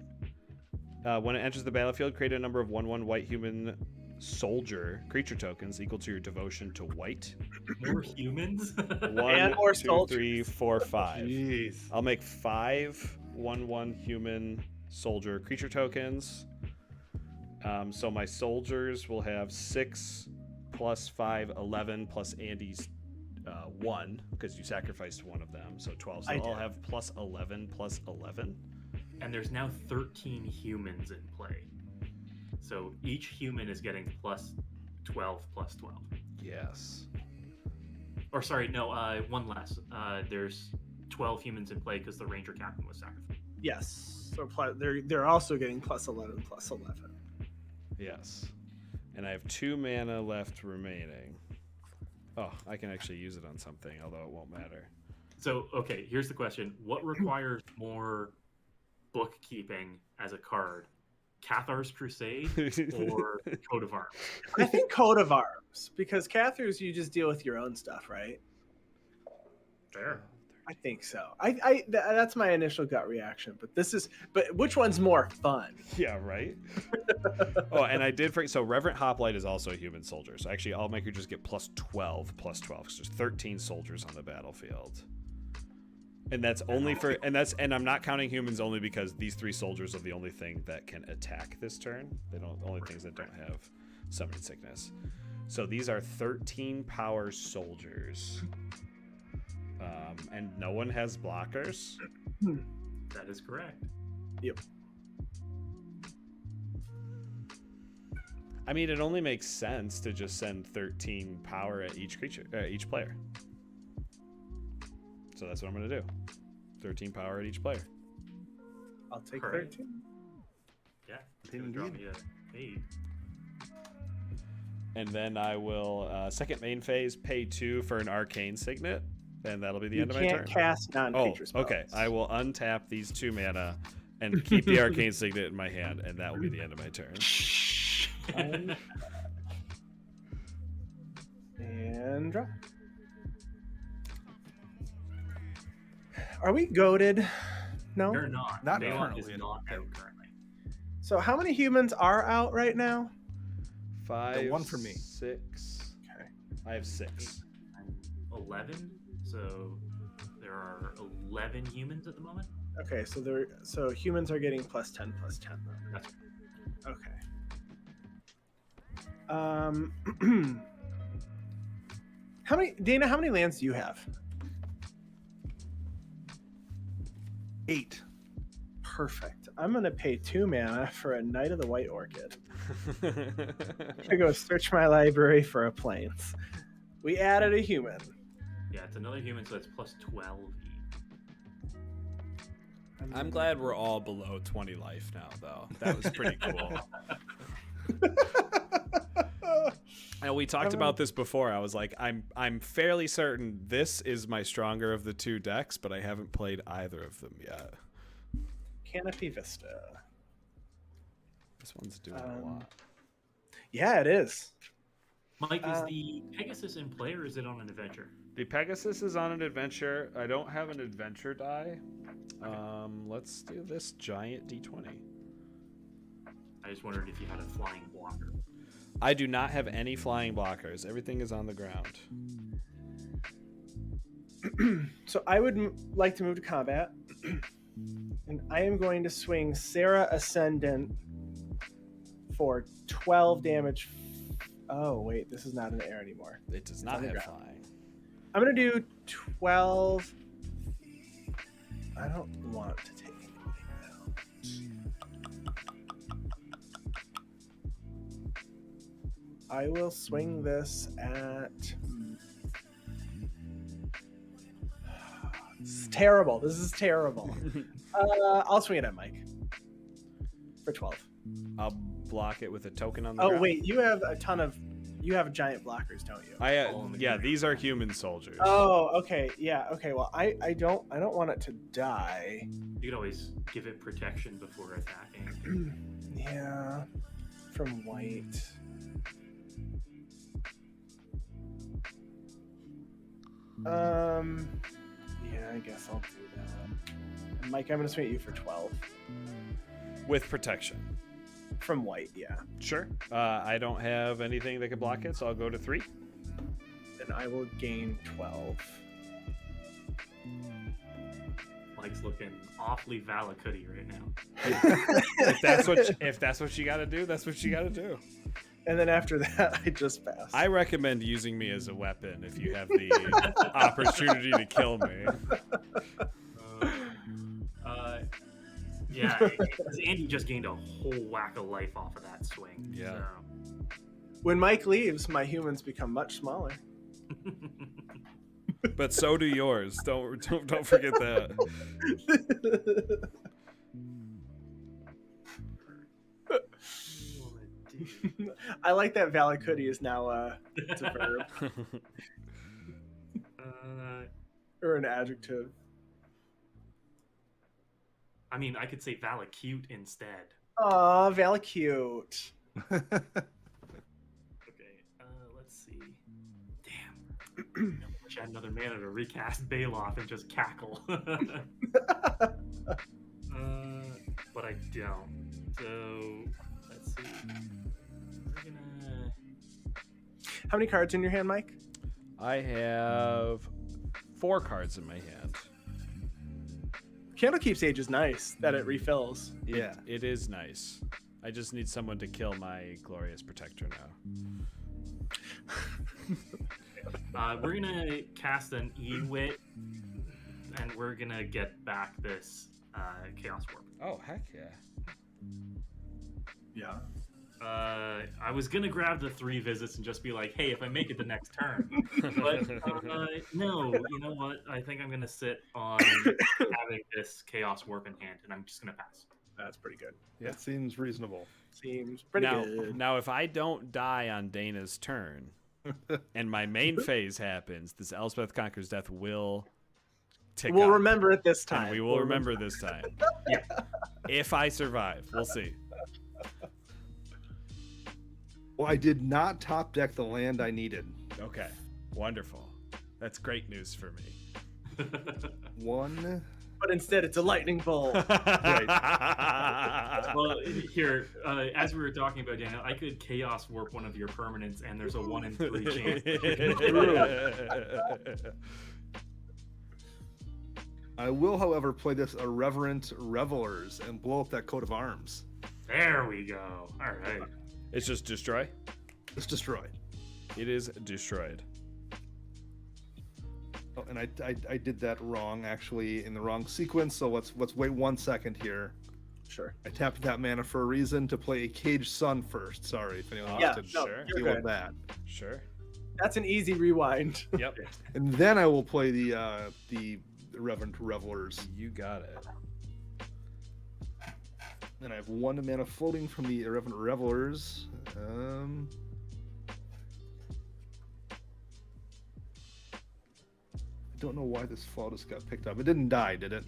When it enters the battlefield, create a number of 1/1 white human soldier creature tokens equal to your devotion to white. More humans? 1, more 2, soldiers. 3, 4, 5. Jeez. I'll make 5 1/1 human soldier creature tokens. So my soldiers will have 6 plus 5, 11 plus Andy's 1, because you sacrificed one of them, so 12. So I'll have plus 11 plus 11. And there's now 13 humans in play. So each human is getting plus 12 plus 12. Yes. Or sorry, no, one less. There's 12 humans in play because the ranger captain was sacrificed. Yes. So they're also getting plus 11 plus 11. Yes. And I have 2 mana left remaining. Oh, I can actually use it on something, although it won't matter. So, okay, here's the question. What requires more bookkeeping as a card? Cathar's Crusade or Coat of Arms? I think Coat of Arms, because Cathars, you just deal with your own stuff, right? Fair. I think so. That's my initial gut reaction. But which one's more fun? Yeah, right? Oh, and I did so Reverent Hoplite is also a human soldier. So actually, all my creatures get plus 12, because there's 13 soldiers on the battlefield. And that's only for, and I'm not counting humans only because these 3 soldiers are the only thing that can attack this turn. Only things that don't have summoning sickness. So these are 13 power soldiers. And no one has blockers. That is correct. Yep. I mean, it only makes sense to just send 13 power at each player. So that's what I'm going to do. 13 power at each player. I'll take Correct. 13. Yeah. Draw me a page. And then I will, second main phase, pay 2 for an arcane signet. And that'll be the end of my turn. You can't cast non-creature spells. Okay. I will untap these 2 mana and keep the arcane signet in my hand, and that will be the end of my turn. And draw. Are we goated? No. You're not. Not Baeloth currently. is not out currently. So how many humans are out right now? 5, 1 for me. 6. Okay. I have 6. 11. So there are 11 humans at the moment. Okay, so humans are getting plus 10 plus 10. That's Okay. How many lands do you have? 8. Perfect. I'm gonna pay 2 mana for a Knight of the White Orchid. I go search my library for a plains. We added a human. Yeah, it's another human, so it's plus 12 each. I'm glad we're all below 20 life now, though. That was pretty cool. And we talked about this before. I was like, I'm fairly certain this is my stronger of the 2 decks, but I haven't played either of them yet. Canopy Vista. This one's doing a lot. Yeah, it is. Mike, is the Pegasus in play or is it on an adventure? The Pegasus is on an adventure. I don't have an adventure die. Let's do this giant D20. I just wondered if you had a flying blocker. I do not have any flying blockers. Everything is on the ground. So I would like to move to combat. And I am going to swing Sarah Ascendant for 12 damage. Oh, wait. This is not an air anymore. It does not have flying. I'm going to do 12. I don't want to take anything now. I will swing this at... This is terrible. This is terrible. I'll swing it at Mike for 12. I'll block it with a token on the ground. Oh, wait. You have a ton of You have giant blockers, don't you? Yeah, these are human soldiers. Oh, okay. Yeah. Okay. Well, I don't want it to die. You could always give it protection before attacking. Yeah. From white. Yeah, I guess I'll do that. And Mike, I'm gonna swing at you for 12. With protection. From white, yeah. Sure. I don't have anything that can block it, so I'll go to 3. Then I will gain 12. Mike's looking awfully Valakutty right now. If that's what you got to do, that's what you got to do. And then after that, I just pass. I recommend using me as a weapon if you have the opportunity to kill me. Yeah, Andy just gained a whole whack of life off of that swing. Yeah. So. When Mike leaves, my humans become much smaller. But so do yours. Don't forget that. I like that Valakutty is now it's a verb or an adjective. I mean, I could say Valacute instead. Aw, Valacute. Okay, let's see. Damn. I wish I had another mana to recast Baeloth and just cackle. But I don't. So, let's see. We're gonna... How many cards in your hand, Mike? I have 4 cards in my hand. Candlekeep Sage is nice that it refills. Yeah. It is nice. I just need someone to kill my glorious protector now. We're gonna cast an Ewit, and we're gonna get back this Chaos Warp. Oh, heck yeah. Yeah. I was gonna grab the 3 visits and just be like, hey, if I make it the next turn. But no, you know what? I think I'm gonna sit on having this Chaos Warp in hand, and I'm just gonna pass. That's pretty good. Yeah. That seems reasonable. Seems pretty good. Now, if I don't die on Dana's turn, and my main phase happens, this Elspeth Conqueror's Death will tick We'll up, remember it this time. and we will remember this time. Yeah. If I survive, we'll see. Well, I did not top deck the land I needed. Okay, wonderful. That's great news for me. 1. But instead, it's a lightning bolt. Well, here, as we were talking about, Daniel, I could Chaos Warp one of your permanents, and there's a 1 in 3 chance. I will, however, play this Irreverent Revelers and blow up that coat of arms. There we go. All right. It's just destroy. It's destroyed. It is destroyed. Oh, and I did that wrong, actually, in the wrong sequence. So let's wait 1 second here. Sure. I tapped that mana for a reason to play a Caged Sun first. Sorry if anyone Yeah, wants to no, sure. you're deal good. with that. Sure. That's an easy rewind. Yep. And then I will play the Irreverent Revelers. You got it. And I have 1 mana floating from the Irreverent Revelers. I don't know why this Flawless got picked up. It didn't die, did it?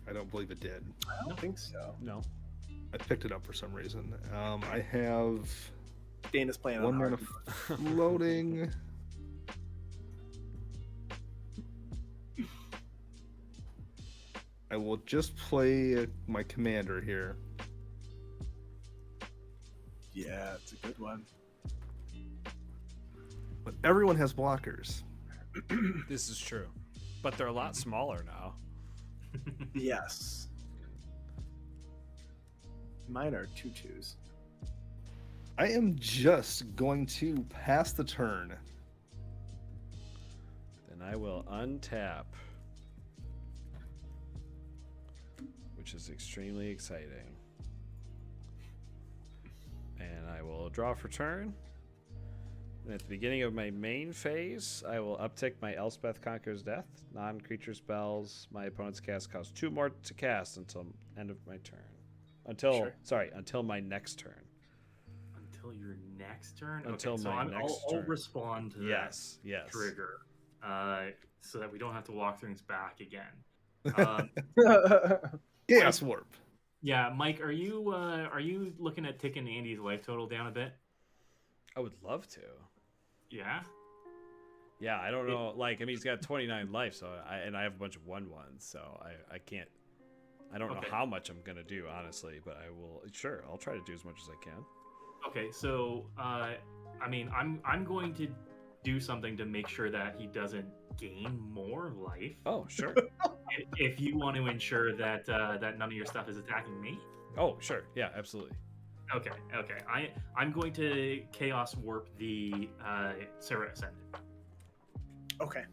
I don't believe it did. I don't think so. No. I picked it up for some reason. I have Dana's playing 1 on mana hard. floating. I will just play my commander here. Yeah, it's a good one. But everyone has blockers. This is true. But they're a lot smaller now. Yes. Mine are 2/2s. I am just going to pass the turn. Then I will untap, which is extremely exciting. And I will draw for turn. And at the beginning of my main phase, I will uptick my Elspeth Conqueror's Death. Non-creature spells my opponent's cast cost 2 more to cast until end of my turn. Until Sure. until my next turn. Until your next turn? Until okay, so my next I'll turn. respond to Yes. that trigger, so that we don't have to walk things back again. Chaos Warp. Yeah, Mike, are you looking at taking Andy's life total down a bit? I would love to. Yeah. Yeah, I don't know. Like, I mean, he's got 29 life, so I have a bunch of 1/1s, so I can't. I don't know how much I'm gonna do, honestly, but I will. Sure, I'll try to do as much as I can. Okay, so I mean, I'm going to do something to make sure that he doesn't gain more life. Oh, sure. If you want to ensure that that none of your stuff is attacking me. Oh, sure. Yeah, absolutely. Okay. I'm going to Chaos Warp the Sarah Ascendant. Okay.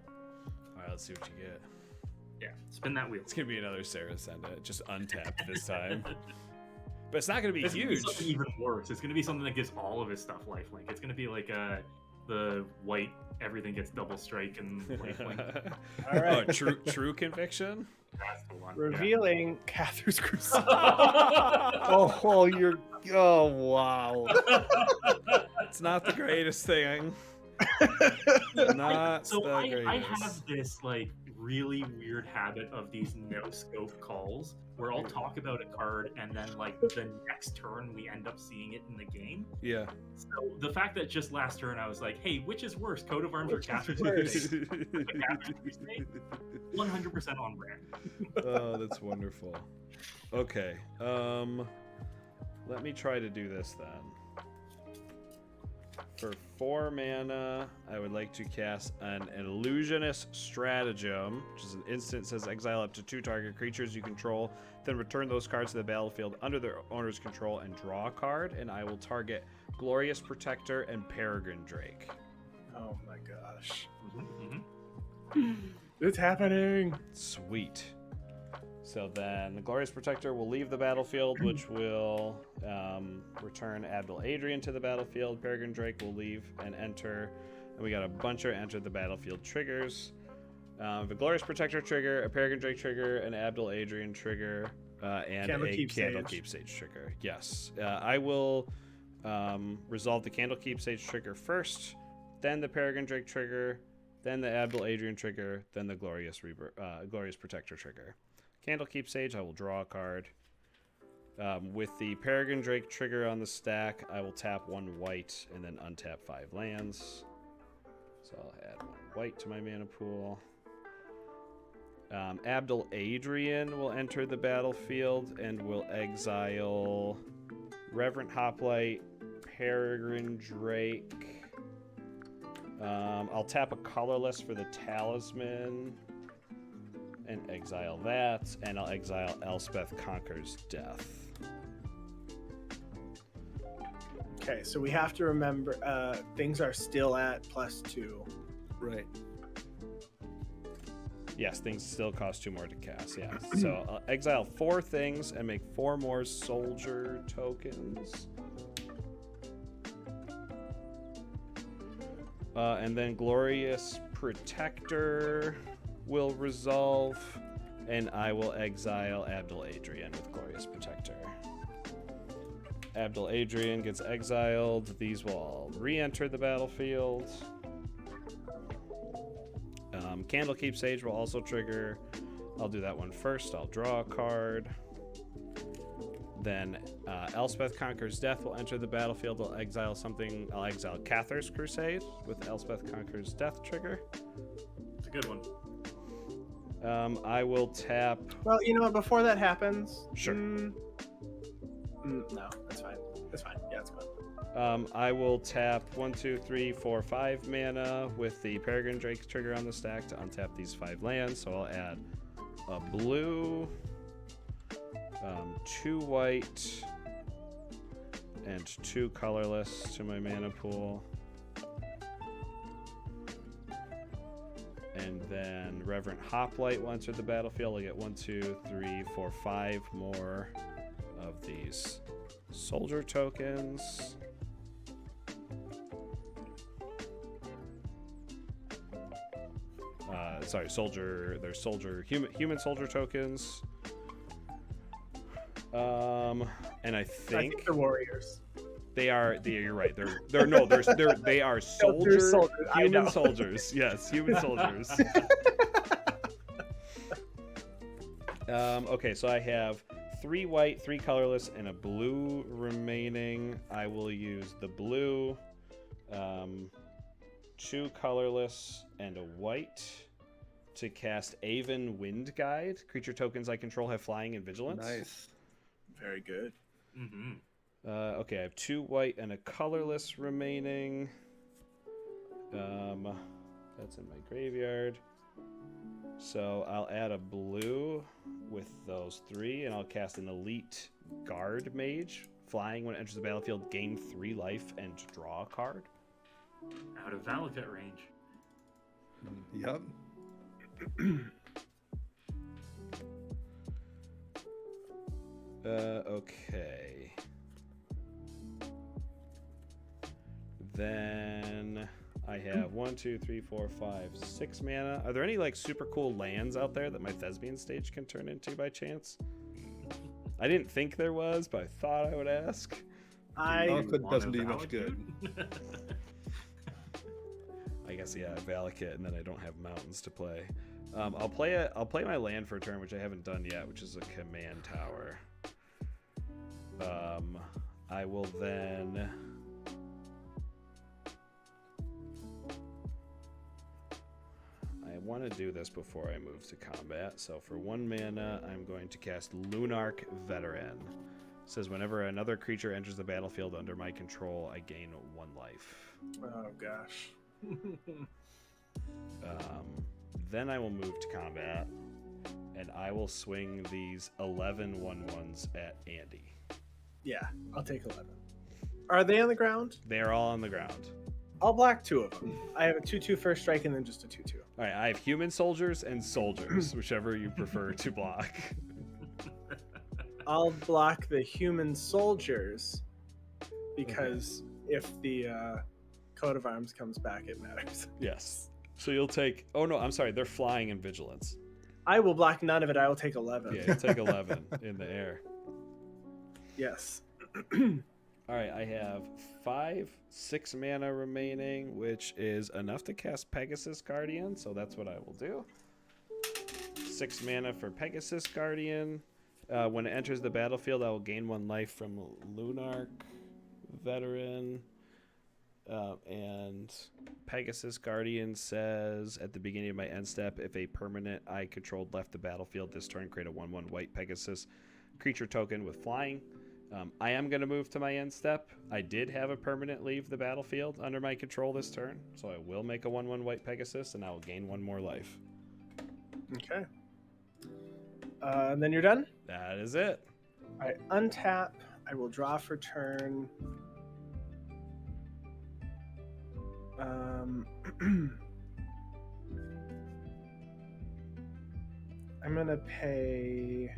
All right, let's see what you get. Yeah, spin that wheel. It's gonna be another Sarah Ascendant, just untapped this time. But it's not gonna be It's huge. Gonna be something even worse. It's gonna be something that gives all of his stuff lifelink. It's gonna be like the white everything gets double strike and lifelink. All right. Oh, true conviction. That's the one. Revealing Cather's Crusade. Oh wow. It's not the greatest thing. Not So the greatest. I have this like really weird habit of these no scope calls where I'll talk about a card and then like the next turn we end up seeing it in the game. Yeah. So the fact that just last turn I was like, hey, which is worse, Coat of Arms or Cather's Crusade? 100% on brand. Oh, that's wonderful. Okay. Let me try to do this then. For 4 mana, I would like to cast an Illusionist Stratagem, which is an instant that says exile up to 2 target creatures you control, then return those cards to the battlefield under their owner's control and draw a card, and I will target Glorious Protector and Peregrine Drake. Oh my gosh. Mm-hmm. It's happening. Sweet. So then the Glorious Protector will leave the battlefield, which will return Abdel Adrian to the battlefield. Peregrine Drake will leave and enter. And we got a bunch of enter the battlefield triggers. The Glorious Protector trigger, a Peregrine Drake trigger, an Abdel Adrian trigger, and Candlekeep a Candlekeep Sage trigger. Yes. I will resolve the Candlekeep Sage trigger first, then the Peregrine Drake trigger, then the Abdel Adrian trigger, then the Glorious Protector trigger. Candlekeep Sage, I will draw a card. With the Peregrine Drake trigger on the stack, I will tap 1 white and then untap 5 lands. So I'll add 1 white to my mana pool. Abdel Adrian will enter the battlefield and will exile Reverent Hoplite, Peregrine Drake. I'll tap a colorless for the Talisman and exile that, and I'll exile Elspeth Conquers Death. Okay, so we have to remember things are still at +2. Right. Yes, things still cost 2 more to cast, yeah. So I'll exile 4 things and make 4 more soldier tokens. And then Glorious Protector will resolve, and I will exile Abdel Adrian with Glorious Protector. Abdel Adrian gets exiled. These will all re-enter the battlefield. Candlekeep Sage will also trigger. I'll do that one first. I'll draw a card. Then Elspeth Conquers Death will enter the battlefield. I'll exile something. I'll exile Cather's Crusade with Elspeth Conquers Death trigger. It's a good one. I will tap. Well, you know what? Before that happens, Sure. no, that's fine. That's fine. Yeah, it's fine. I will tap 1, 2, 3, 4, 5 mana with the Peregrine Drake trigger on the stack to untap these 5 lands. So I'll add a blue, 2 white, and 2 colorless to my mana pool. And then Reverent Hoplite will enter the battlefield. I get 1, 2, 3, 4, 5 more of these soldier tokens. Human soldier tokens. And I think they're warriors. You're right. They are soldiers. Human soldiers. Yes, human soldiers. Okay, so I have 3 white, 3 colorless, and a blue remaining. I will use the blue, 2 colorless, and a white to cast Aven Wind Guide. Creature tokens I control have flying and vigilance. Nice. Very good. Mm-hmm. Okay, I have 2 white and a colorless remaining. That's in my graveyard. So I'll add a blue with those 3, and I'll cast an Elite Guard Mage. Flying when it enters the battlefield, gain 3 life and draw a card. Out of Valakut range. Yep. Okay. Then I have 1, 2, 3, 4, 5, 6 mana. Are there any like super cool lands out there that my Thespian stage can turn into by chance? I didn't think there was, but I thought I would ask. Valakut doesn't do much good. I guess Valakut, and then I don't have mountains to play. I'll play my land for a turn, which I haven't done yet, which is a command tower. I will then. I want to do this before I move to combat. So for 1 mana, I'm going to cast Lunarch Veteran. It says whenever another creature enters the battlefield under my control, I gain 1 life. Oh gosh. Then I will move to combat, and I will swing these 11 1/1s at Andy. Yeah, I'll take 11. Are they on the ground? They are all on the ground. I'll block 2 of them. I have a 2/2 first strike and then just a 2/2. All right, I have human soldiers and soldiers, whichever you prefer to block. I'll block the human soldiers because if the coat of arms comes back, it matters. Yes. So you'll take. Oh no, I'm sorry. They're flying in vigilance. I will block none of it. I will take 11. Yeah, you'll take 11 in the air. Yes. All right, I have 5 6 mana remaining, which is enough to cast Pegasus Guardian, so that's what I will do. 6 mana for Pegasus Guardian. When it enters the battlefield, I will gain 1 life from Lunarch Veteran. And Pegasus Guardian says at the beginning of my end step, if a permanent I controlled left the battlefield this turn, create a 1/1 white Pegasus creature token with flying. I am going to move to my end step. I did have a permanent leave the battlefield under my control this turn, so I will make a 1/1 white Pegasus, and I will gain 1 more life. Okay. And then you're done? That is it. All right, untap. I will draw for turn. I'm going to pay...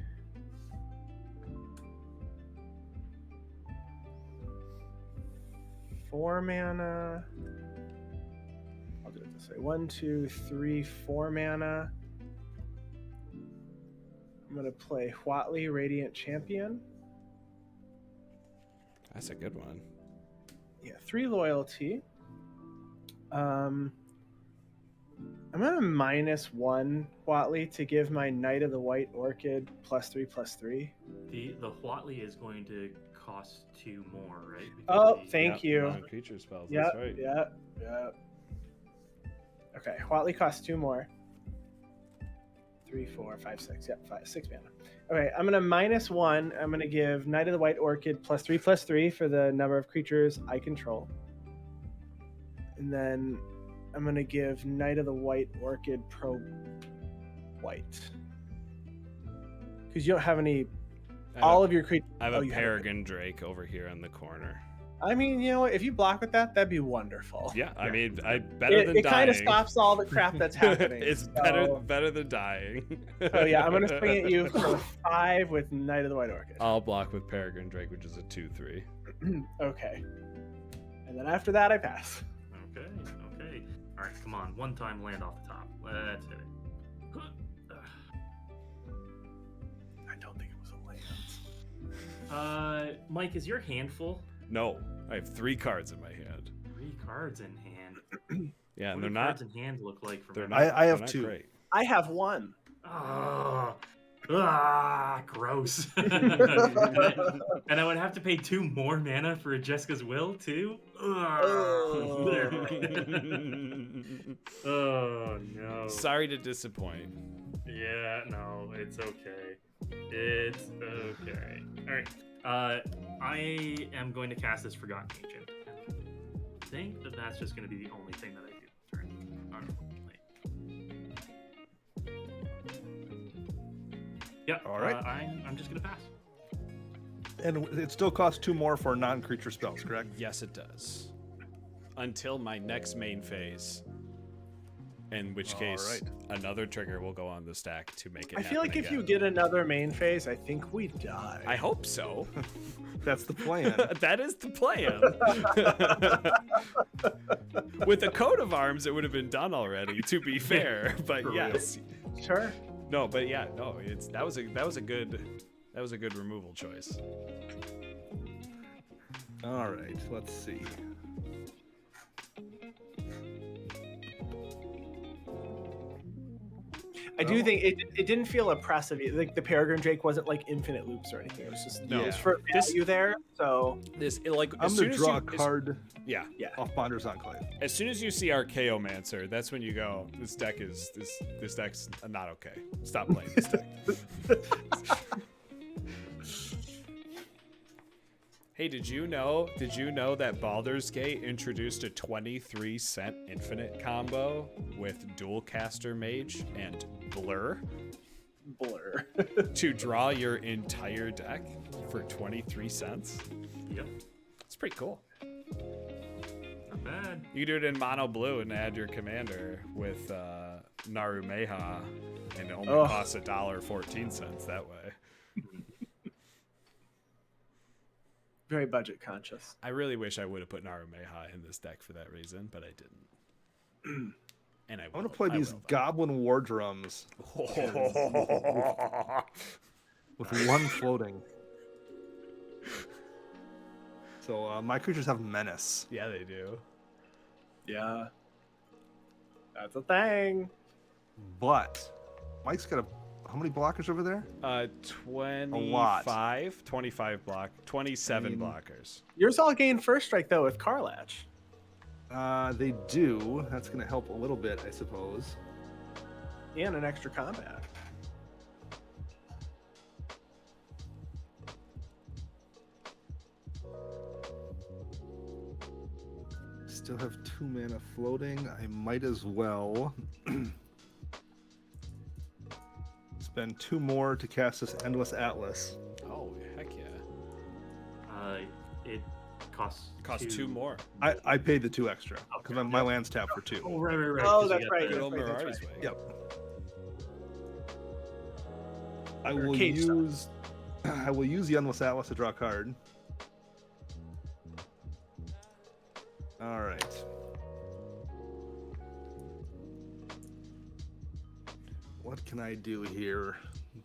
Four mana. I'll do it this way. 1, 2, 3, 4 mana. I'm gonna play Huatli Radiant Champion. That's a good one. Yeah, 3 loyalty. I'm gonna -1 Huatli to give my Knight of the White Orchid +3/+3. The Huatli is going to cost 2 more, right? Oh, thank you. Non-creature spells. Yep, That's right. yep. Okay, Huatli costs 2 more. 3, 4, 5, 6. Yep, 6 mana. Okay, I'm gonna -1. I'm gonna give Knight of the White Orchid +3/+3 for the number of creatures I control. And then I'm gonna give Knight of the White Orchid pro white. Because you don't have any. All of your creatures. I have a Peregrine Drake over here in the corner. I mean, you know, if you block with that, that'd be wonderful. Yeah, I mean, better than dying. It kind of stops all the crap that's happening. It's better than dying. Oh yeah, I'm gonna swing at you for 5 with Knight of the White Orchid. I'll block with Peregrine Drake, which is a 2/3. Okay. And then after that, I pass. Okay. All right, come on. 1-time land off the top. Let's hit it. I don't think it was a land. Mike, is your hand full? No, I have 3 cards in my hand. 3 cards in hand. Yeah, and What they're do not. cards in hand look like from They're everyone? not. I have they're not 2. Great. I have 1. Gross. and I would have to pay 2 more mana for Jessica's Will too. Oh no. Sorry to disappoint. Yeah, no, it's okay. It's okay. All right. I am going to cast this Forgotten Agent. I think that that's just going to be the only thing that I do. Turn. Unfortunately. Yeah. All right. I'm just going to pass. And it still costs 2 more for non-creature spells, correct? Yes, it does. Until my next main phase. In which case, another trigger will go on the stack to make it I feel like if again. you get another main phase, I think we die. I hope so. That's the plan. That is the plan. With a coat of arms, it would have been done already, to be fair. But For yes. Sure. No, but yeah, no, that was a good removal choice. All right, let's see. I do think it didn't feel oppressive. Like the Peregrine Drake wasn't like infinite loops or anything. It was just No. it was for value there. So Like I'm as going soon to as draw you, a card yeah. off Bonder's Enclave. As soon as you see Archaeomancer, that's when you go, this deck's not okay. Stop playing this deck. Hey, did you know that Baldur's Gate introduced a 23-cent infinite combo with Dual Caster Mage and Blur to draw your entire deck for 23 cents? Yep. It's pretty cool. Not bad. You do it in mono blue and add your commander with Narumeha, and it only costs $1.14 that way. Very budget conscious. I really wish I would have put Narumeha in this deck for that reason, but I didn't. And I'm going to play these Goblin War Drums with 1 floating. So my creatures have Menace. Yeah, they do. Yeah. That's a thing. But Mike's got how many blockers over there? 25. 25 27 blockers. Yours all gain first strike though with Karlach. They do. That's going to help a little bit, I suppose. And an extra combat. Still have 2 mana floating. I might as well spend 2 more to cast this Endless Atlas. Oh, heck yeah. It costs 2 more. I paid the 2 extra because my land's tapped for 2. Oh, right. Oh, 'cause you that's get right. the- Good old That's right, Mirari's that's way. Yep. I Or will cage use the Endless Atlas to draw a card. All right. What can I do here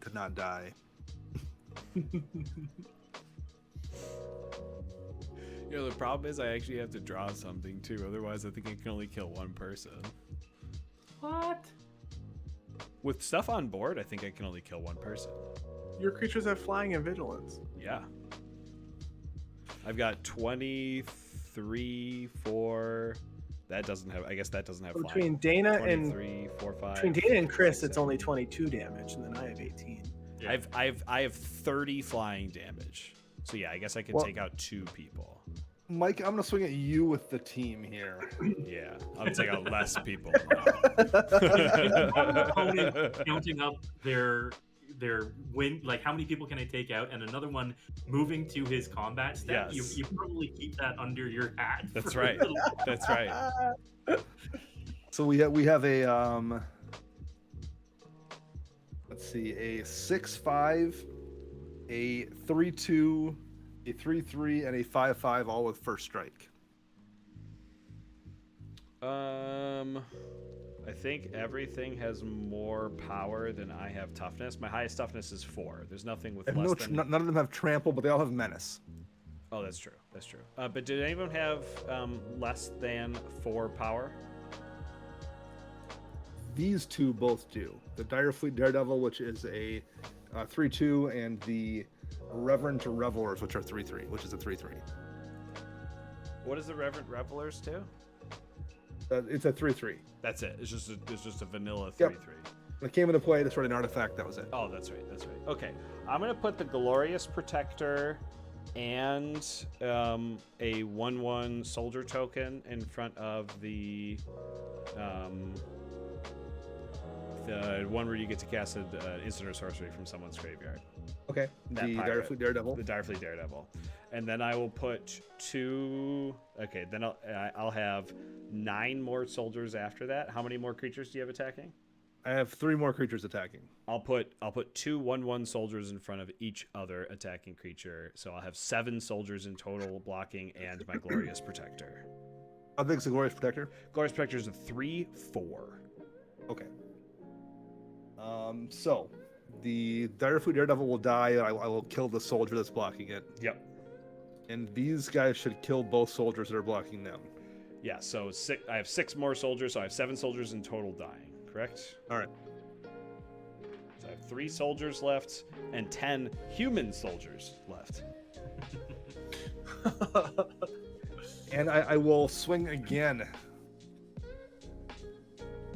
to not die? You know, the problem is I actually have to draw something too. Otherwise, I think I can only kill 1 person. What? With stuff on board, I think I can only kill 1 person. Your creatures have flying and vigilance. Yeah. I've got 23, 4. That doesn't have. I guess that doesn't have. Between flying. Dana 23, 4, 5. Between Dana and Chris, 6, it's only 22 damage, and then I have 18. Yeah. I have 30 flying damage. So yeah, I guess I could take out 2 people. Mike, I'm gonna swing at you with the team here. Yeah, I'll take out less people. Opponent counting up their win, like how many people can I take out, and another one moving to his combat step. Yes. You probably keep that under your hat. That's for right. a little- That's right. So we have a let's see, a 6/5, a 3/2, a 3/3, and a 5/5, all with first strike. I think everything has more power than I have toughness. My highest toughness is 4. There's nothing with And less than. none of them have trample, but they all have menace. Oh, that's true. That's true. But did anyone have less than 4 power? These two both do. The Direfleet Daredevil, which is a 3/2, and the Reverend to Revelers, which are 3/3, which is a 3/3. What does the Reverend Revelers do? It's a 3/3. That's it. It's just a vanilla 3/3. Yep. When it came into play, destroyed an artifact. That was it. Oh, that's right. That's right. Okay, I'm gonna put the Glorious Protector and a 1/1 soldier token in front of the one where you get to cast an instant or sorcery from someone's graveyard. Okay. That the pirate. Direfleet Daredevil. The Direfleet Daredevil. And then I will put 2. Okay, then I'll have 9 more soldiers after that. How many more creatures do you have attacking? I have 3 more creatures attacking. I'll put 2 1/1 soldiers in front of each other attacking creature. So I'll have 7 soldiers in total blocking and my Glorious Protector. How big's the Glorious Protector? Glorious Protector is a 3/4. Okay. So the Direfleet Daredevil will die. I will kill the soldier that's blocking it. Yep. And these guys should kill both soldiers that are blocking them. Yeah, so I have 6 more soldiers, so I have 7 soldiers in total dying, correct? All right. So I have 3 soldiers left and 10 human soldiers left. And I will swing again.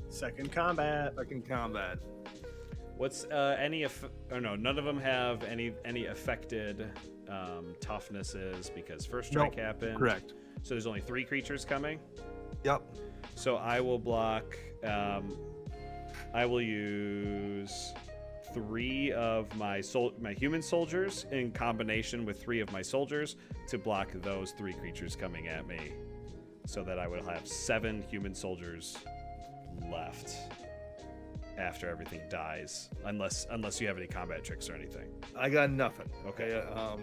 Second combat. Second combat. What's none of them have any affected toughnesses because first strike happened. Correct. So there's only 3 creatures coming. Yep. So I will block. I will use 3 of my human soldiers in combination with 3 of my soldiers to block those 3 creatures coming at me, so that I would have 7 human soldiers left after everything dies, unless you have any combat tricks or anything. I got nothing. Okay. I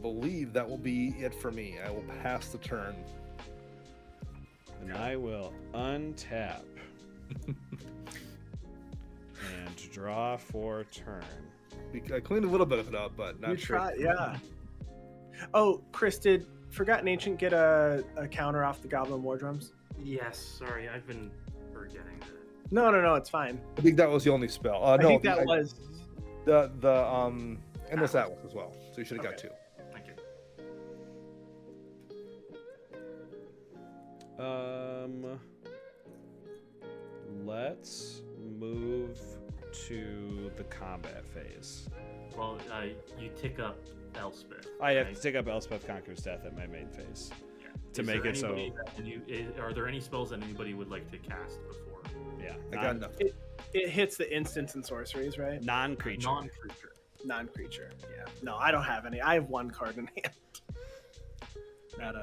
believe that will be it for me. I will pass the turn. And I will untap and draw for turn. I cleaned a little bit of it up, but not You sure. try, yeah. Oh, Chris, did Forgotten Ancient get a counter off the Goblin War Drums? Yes, sorry, I've been forgetting that. No, it's fine. I think that was the only spell. I No, think that was. the Endless Atlas as well. So you should have got 2. Thank you. Let's move to the combat phase. Well, you tick up Elspeth. I have right? to take up Elspeth Conquers Death at my main phase Yeah. to Is make there it so. anybody are there any spells that anybody would like to cast before? Yeah, I got nothing. It hits the instants and sorceries, right? non-creature. Non-creature. Non-creature. Yeah. No, I don't have any. I have 1 card in hand. Not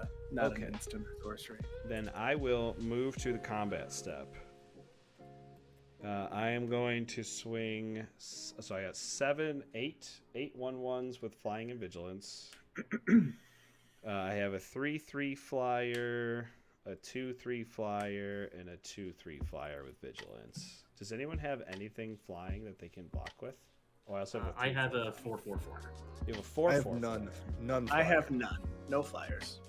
Okay. an instant or sorcery. Then I will move to the combat step. I am going to swing. So I got 8 1/1s with flying and vigilance. I have a 3/3 flyer, a 2/3 flyer, and a 2/3 flyer with vigilance. Does anyone have anything flying that they can block with? Oh, I also have I have a 4/4 flyer. You have a 4/4. I have none. None. I fire. have none. No flyers.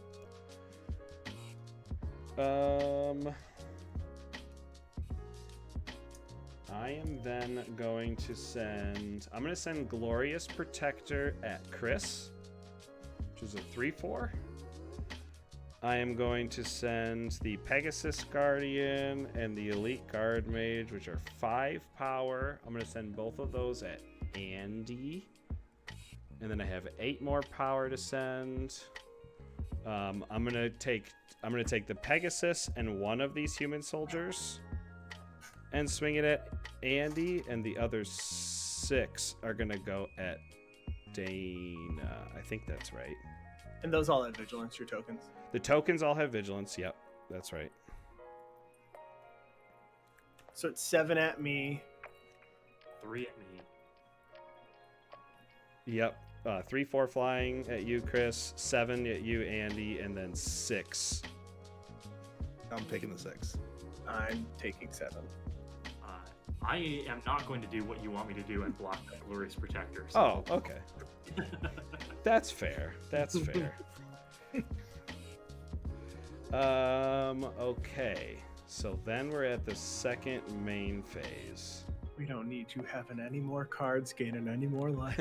I am then going to send. I'm going to send Glorious Protector at Chris, which is a 3/4. I am going to send the Pegasus Guardian and the Elite Guard Mage, which are 5 power. I'm going to send both of those at Andy. And then I have 8 more power to send. I'm gonna take the Pegasus and 1 of these human soldiers and swing it at Andy, and the other 6 are gonna go at Dana. I think that's right. And those all have vigilance, your tokens. The tokens all have vigilance. Yep, that's right. So it's 7 at me. 3 at me. Yep. 3/4 flying at you, Chris. 7 at you, Andy, and then 6. I'm taking the 6. I'm taking 7. I am not going to do what you want me to do and block that Glorious Protector. So. Oh, okay. That's fair. That's fair. Okay. So then we're at the second main phase. We don't need you having any more cards, gaining any more life.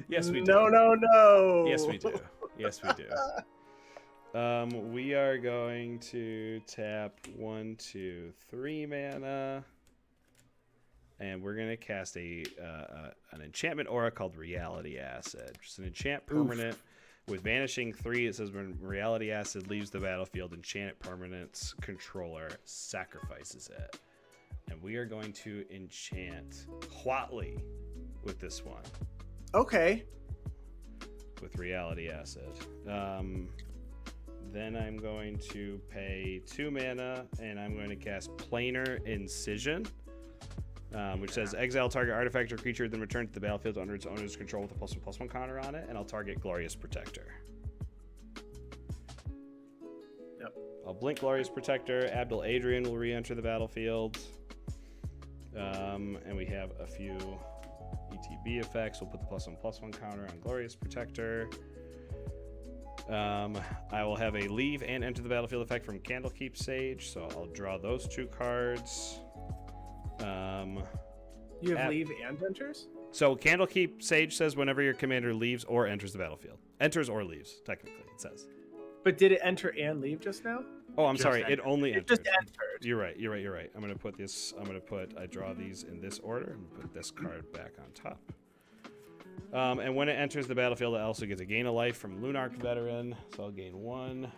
Yes, we do. No. Yes, we do. Yes, we do. We are going to tap 1, 2, 3 mana, and we're going to cast an enchantment aura called Reality Acid. Just an enchant permanent with vanishing 3. It says when Reality Acid leaves the battlefield, enchanted permanent's controller sacrifices it. And we are going to enchant Huatli with this one. Okay. With Reality Acid. Then I'm going to pay 2 mana, and I'm going to cast Planar Incision, which says exile target artifact or creature, then return to the battlefield under its owner's control with a +1/+1 counter on it, and I'll target Glorious Protector. Yep. I'll blink Glorious Protector. Abdel Adrian will re-enter the battlefield. And we have a few ETB effects. We'll put the +1/+1 counter on Glorious Protector. I will have a leave and enter the battlefield effect from Candlekeep Sage, so I'll draw those 2 cards. You have leave and enters? So Candlekeep Sage says whenever your commander leaves or enters the battlefield. Enters or leaves, technically, it says. But did it enter and leave just now? Oh, I'm sorry. entered. It only It entered. just entered. You're right. I'm going to put this, I draw these in this order and put this card back on top. And when it enters the battlefield, it also gets a gain of life from Lunarch Veteran, so I'll gain 1.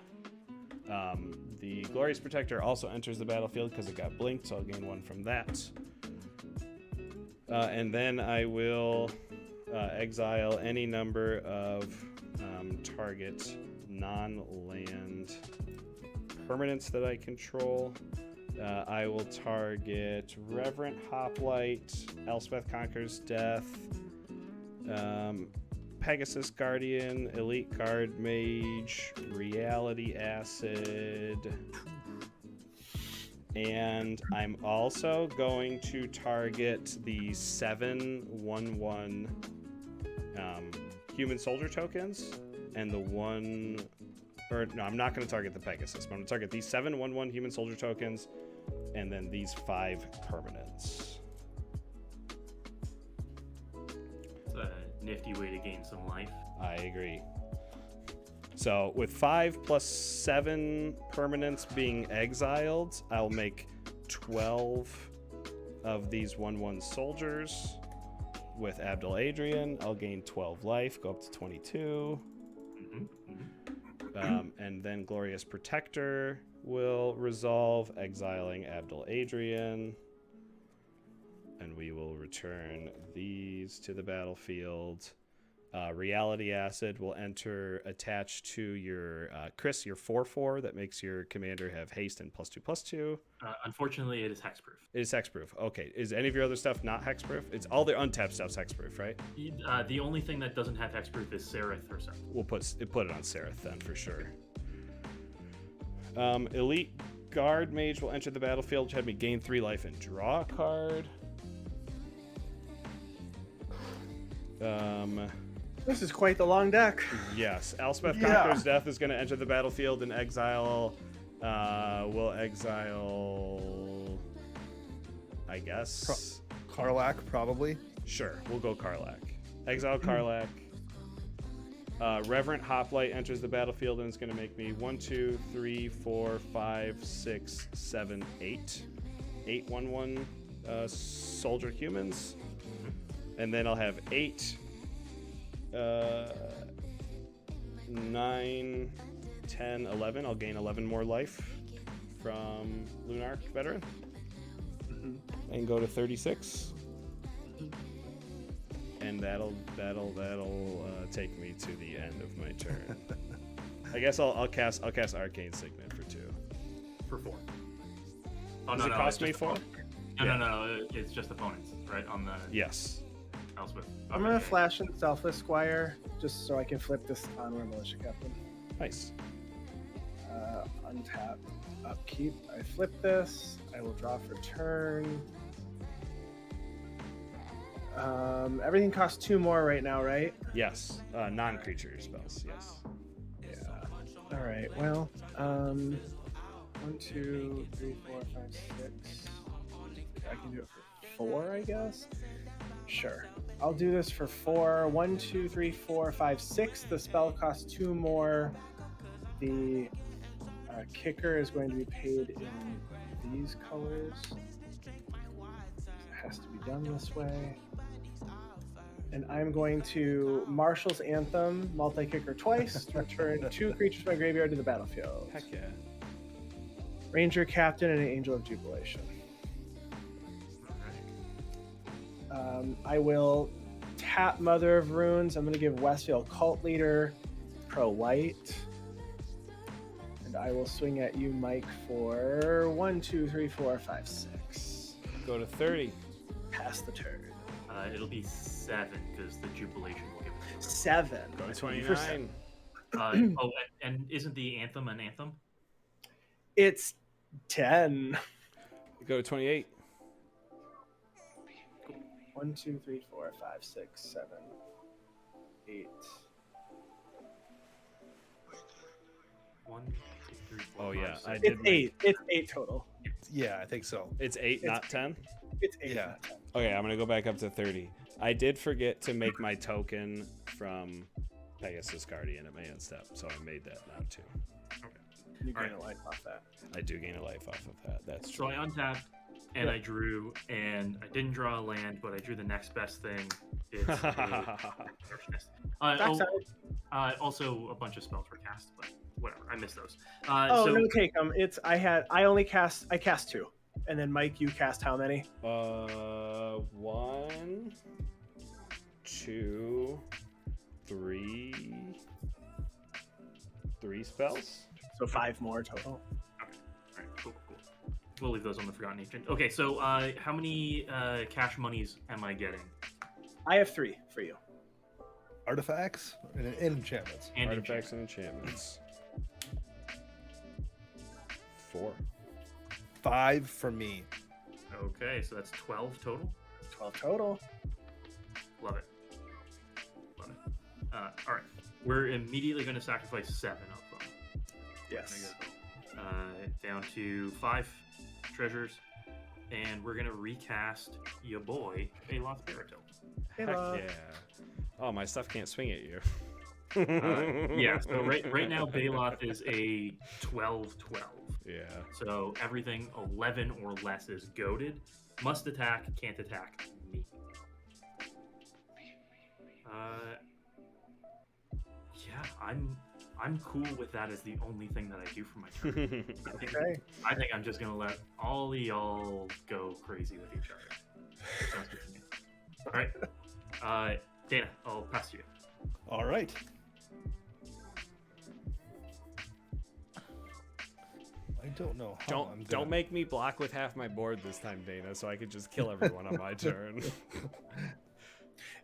The Glorious Protector also enters the battlefield because it got blinked, so I'll gain 1 from that. And then I will exile any number of target non-land permanents that I control. I will target Reverent Hoplite, Elspeth Conquers Death, Pegasus Guardian, Elite Guard Mage, Reality Acid, and I'm also going to target the 7/1/1 human soldier tokens and the I'm not going to target the Pegasus, but I'm going to target these 7/1/1 human soldier tokens and then these 5 permanents. It's a nifty way to gain some life. I agree. So with 5 + 7 permanents being exiled, I'll make 12 of these 1/1 soldiers. With Abdel Adrian, I'll gain 12 life, go up to 22. And then Glorious Protector will resolve, exiling Abdel Adrian. And we will return these to the battlefield. Reality Acid will enter attached to your Chris, your 4/4 that makes your commander have haste and +2/+2. Unfortunately, it is hexproof. It is hexproof. Okay. Is any of your other stuff not hexproof? It's all the untapped stuff's hexproof, right? The only thing that doesn't have hexproof is Sereth herself. We'll put it on Sereth then for sure. Elite Guard Mage will enter the battlefield, which had me gain 3 life and draw a card. This is quite the long deck. Yes, Elspeth Conqueror's Death is going to enter the battlefield and exile. We'll exile, I guess. Karlach, probably. Sure, we'll go Karlach. Exile Karlach. Reverent Hoplite enters the battlefield and it's going to make me 1, 2, 3, 4, 5, 6, 7, 8. 8/1/1 soldier humans. And then I'll have 8, 9, 10, 11. I'll gain 11 more life from Lunarch Veteran. And go to 36. And that'll take me to the end of my turn. I guess I'll cast Arcane Signet for 2. For 4. Does it cost me 4? No. It's just opponents, right? On the Yes. Elspeth. I'm going to flash in Selfless Squire just so I can flip this on our Militia Captain. Nice. Untap, upkeep. I flip this. I will draw for turn. Everything costs 2 more right now, right? Yes. Non-creature spells. Yes. Yeah. All right. Well, 1, 2, 3, 4, 5, 6. I can do it for 4, I guess. Sure. I'll do this for 4. 1, 2, 3, 4, 5, 6. The spell costs 2 more. The kicker is going to be paid in these colors. It has to be done this way. And I'm going to Marshal's Anthem, multi-kicker twice, to return 2 creatures from my graveyard to the battlefield. Heck yeah. Ranger, Captain, and an Angel of Jubilation. I will tap Mother of Runes. I'm going to give Westfield Cult Leader Pro White. And I will swing at you, Mike, for 1, 2, 3, 4, 5, 6. Go to 30. Pass the turn. It'll be 7 because the Jubilation will give it 7. Go to For 29. And isn't the Anthem an Anthem? It's 10. Go to 28. 1, 2, 3, 4, 5, 6, 7, 8. 1, 2, 3, 4, Oh, 5, yeah. 6. I It's did 8. It's 8 total. Yeah, I think so. It's 8, not 10? It's 8. Yeah. Okay, I'm going to go back up to 30. I did forget to make my token from Pegasus Guardian at my end step, so I made that now too. You gain Alright. a life off that. I do gain a life off of that. That's So true. I untapped and I drew, and I didn't draw a land, but I drew the next best thing. It's also a bunch of spells were cast, but whatever. I missed those. No, take them. I cast 2. And then Mike, you cast how many? 1, 2, 3. 3 spells? So 5 more total. All right, cool. We'll leave those on the Forgotten Ancient. Okay, so how many cash monies am I getting? I have 3 for you. Artifacts and enchantments. And Artifacts and enchantments. 4. 5 for me. Okay, so that's 12 total. 12 total. Love it. All right, we're immediately going to sacrifice 7 of them. Yes. Down to 5 treasures, and we're going to recast your boy Baeloth Barrityl. Heck yeah. Oh, my stuff can't swing at you. Yeah, so right now Baeloth is a 12/12. Yeah. So everything 11 or less is goaded. Must attack, can't attack me. Yeah, I'm cool with that as the only thing that I do for my turn. Okay. I think I'm just gonna let all of y'all go crazy with each other. Sounds good to me. All right, Dana, I'll pass to you. All right. I don't know how I'm Don't make me block with half my board this time, Dana, so I could just kill everyone on my turn.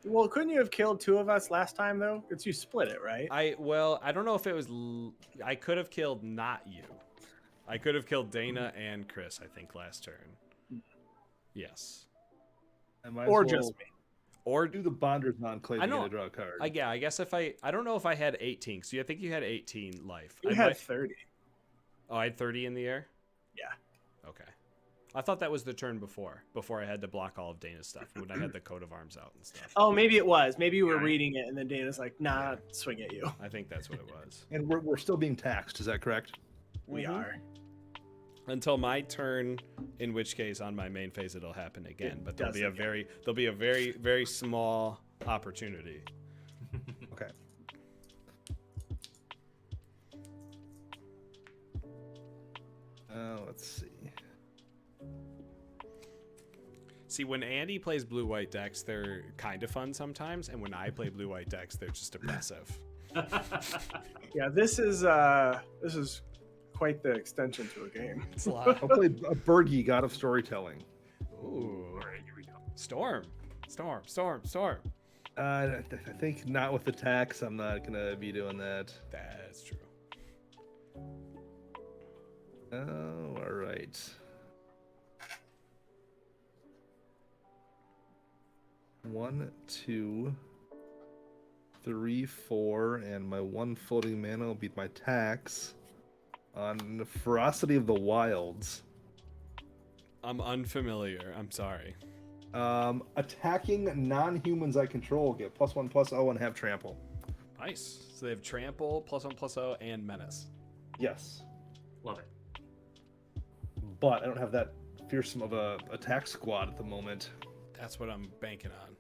Well, couldn't you have killed 2 of us last time though? It's you split it, right? I don't know if it was. I could have killed not you. I could have killed Dana and Chris. I think last turn. Yes. I might as Or well just me. Or do the Bonders Enclave I to know. get a draw card. I guess if I don't know if I had 18. So I think you had 18 life. You I had might- 30. Oh, I had 30 in the air. Yeah. Okay. I thought that was the turn before I had to block all of Dana's stuff when I had the coat of arms out and stuff. Oh, maybe it was. Maybe you were Yeah. reading it, and then Dana's like, "Nah, Yeah. swing at you." I think that's what it was. And we're still being taxed. Is that correct? We Mhm. are. Until my turn, in which case on my main phase it'll happen again. But there'll does be a very, very small opportunity. Okay. Let's see. See, when Andy plays blue-white decks, they're kind of fun sometimes, and when I play blue-white decks, they're just oppressive. Yeah, this is quite the extension to a game. It's a lot. I'll play a Bergie, God of Storytelling. Ooh. All right, here we go. Storm. I think not with the tax. I'm not gonna be doing that. That's true. Oh, all right. One, two, three, four, and my one floating mana will be my tax on Ferocity of the Wilds. I'm unfamiliar. I'm sorry. Attacking non-humans I control get +1/+0 and have trample. Nice. So they have trample, +1/+0, and menace. Yes, Love it. but I don't have that fearsome of a attack squad at the moment. That's what I'm banking on.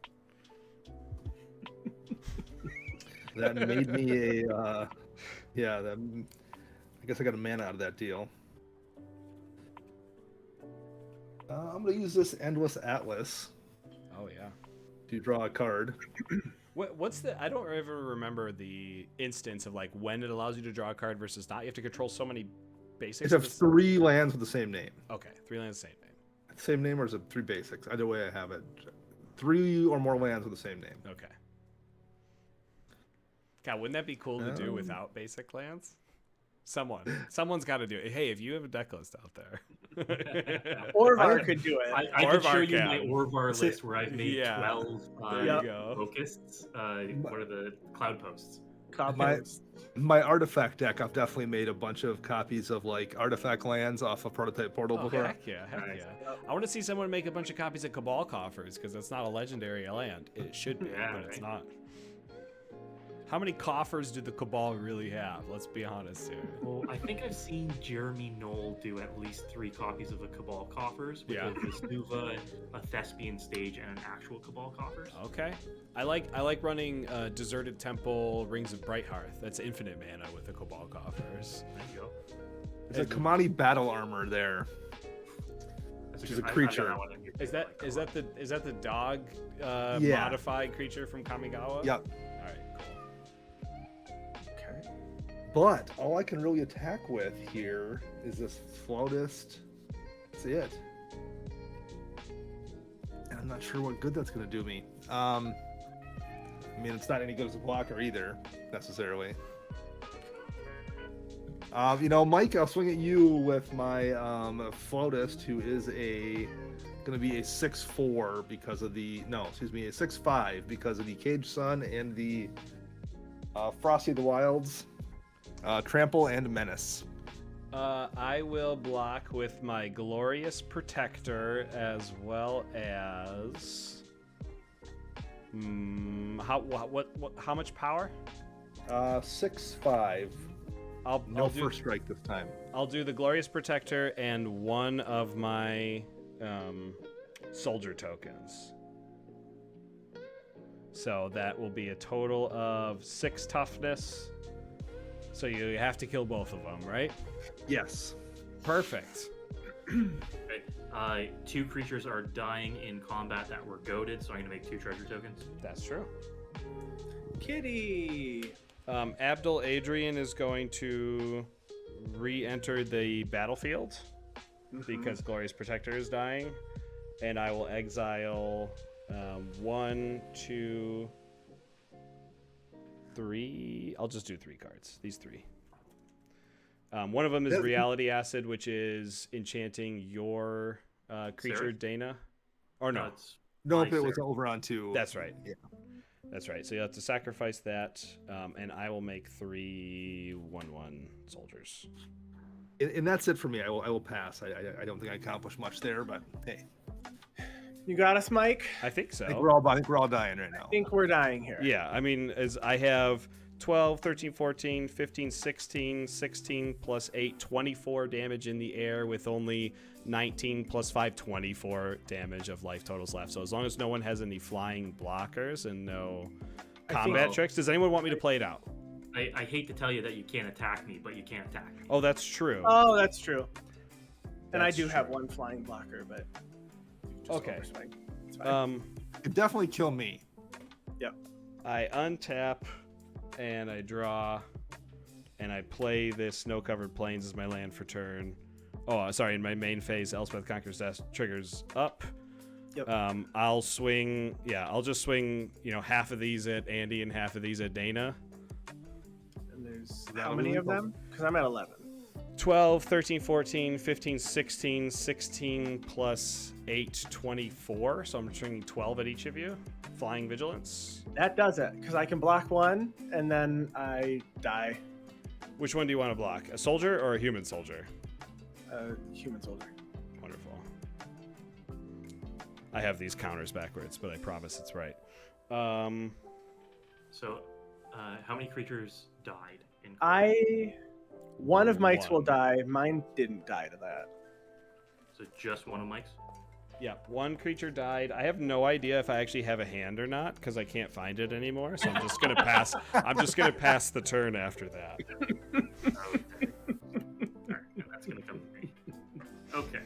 That made me a I guess I got a mana out of that deal. I'm gonna use this Endless Atlas Oh yeah. to draw a card. What's the? I don't ever remember the instance of like when it allows you to draw a card versus not. You have to control so many basics. It's have 3 lands with the same name. Okay, 3 lands, same name. Same name, or is it 3 basics? Either way I have it. 3 or more lands with the same name. Okay. God, wouldn't that be cool to do without basic lands? Someone's got to do it. Hey, if you have a deck list out there, Orvar could do it. I could show Orvar you can. my Orvar list where I've made Yeah. 12 There you go. locusts. What are the cloud posts? My artifact deck, I've definitely made a bunch of copies of like artifact lands off of Prototype Portal Oh, before. heck yeah. Nice. I want to see someone make a bunch of copies of Cabal Coffers because that's not a legendary land. It should be, Yeah, but it's right. not. How many coffers do the Cabal really have? Let's be honest here. Well, I think I've seen Jeremy Knoll do at least 3 copies of the Cabal Coffers with Yeah. a Vestuva, a Thespian Stage, and an actual Cabal Coffers. Okay. I like running Deserted Temple, Rings of Brighthearth. That's infinite mana with the Cabal Coffers. There you go. There's a Kamani battle armor there. That's Which is a good- I got creature. that one in here Is too, that the dog Yeah. modified creature from Kamigawa? Yep. All right, cool. Okay. But all I can really attack with here is this Flautist. That's it. And I'm not sure what good that's going to do me. I mean, it's not any good as a blocker either, necessarily. Mike, I'll swing at you with my Flautist, who is going to be a 6/4 because of a 6/5 because of the Cage Sun and the Frosty of the Wilds, Trample and Menace. I will block with my Glorious Protector as well as. How much power? 6/5. I'll No do, first strike this time. I'll do the Glorious Protector and one of my soldier tokens. So that will be a total of 6 toughness. So you have to kill both of them, right? Yes. Perfect. Okay. 2 creatures are dying in combat that were goaded, so I'm going to make 2 treasure tokens. That's true. Kitty. Abdel Adrian is going to re-enter the battlefield because Glorious Protector is dying, and I will exile 1, 2, 3. I'll just do 3 cards. These 3. One of them is Reality Acid, which is enchanting your creature, Sarah? Dana. Or no. It's Nope, my it was Sarah. over on 2. That's right. Yeah. That's right. So you have to sacrifice that, and I will make 3 1/1 soldiers. And that's it for me. I will pass. I don't think I accomplished much there, but hey, You got us, Mike? I think so. I think we're all dying right now. I think we're dying here. Yeah, I mean, as I have 12, 13, 14, 15, 16, 16 plus 8, 24 damage in the air with only 19 plus 5, 24 damage of life totals left. So as long as no one has any flying blockers and no combat tricks, does anyone want me to play it out? I hate to tell you that you can't attack me, but you can't attack me. Oh, that's true. Oh, that's true. And I That's do have true. 1 flying blocker, but just Okay. overswing. It's fine. It definitely kill me. I untap and I draw and I play this Snow-Covered Plains as my land for turn. Oh, sorry, in my main phase, Elspeth Conquers Death triggers up. Yep. I'll swing, I'll just swing, half of these at Andy and half of these at Dana. And there's that how what many we of call them? Because I'm at 11. 12, 13, 14, 15, 16, 16 plus 8, 24. So I'm returning 12 at each of you. Flying Vigilance. That does it, because I can block one, and then I die. Which one do you want to block? A soldier or a human soldier? Human soldier. Wonderful. I have these counters backwards, but I promise it's right. So, how many creatures died? One of Mike's One. will die. Mine didn't die to that. So just one of Mike's? Yeah, one creature died. I have no idea if I actually have a hand or not because I can't find it anymore. So I'm just gonna pass. I'm just gonna pass the turn after that. Okay. Alright, and that's gonna come to me. Okay.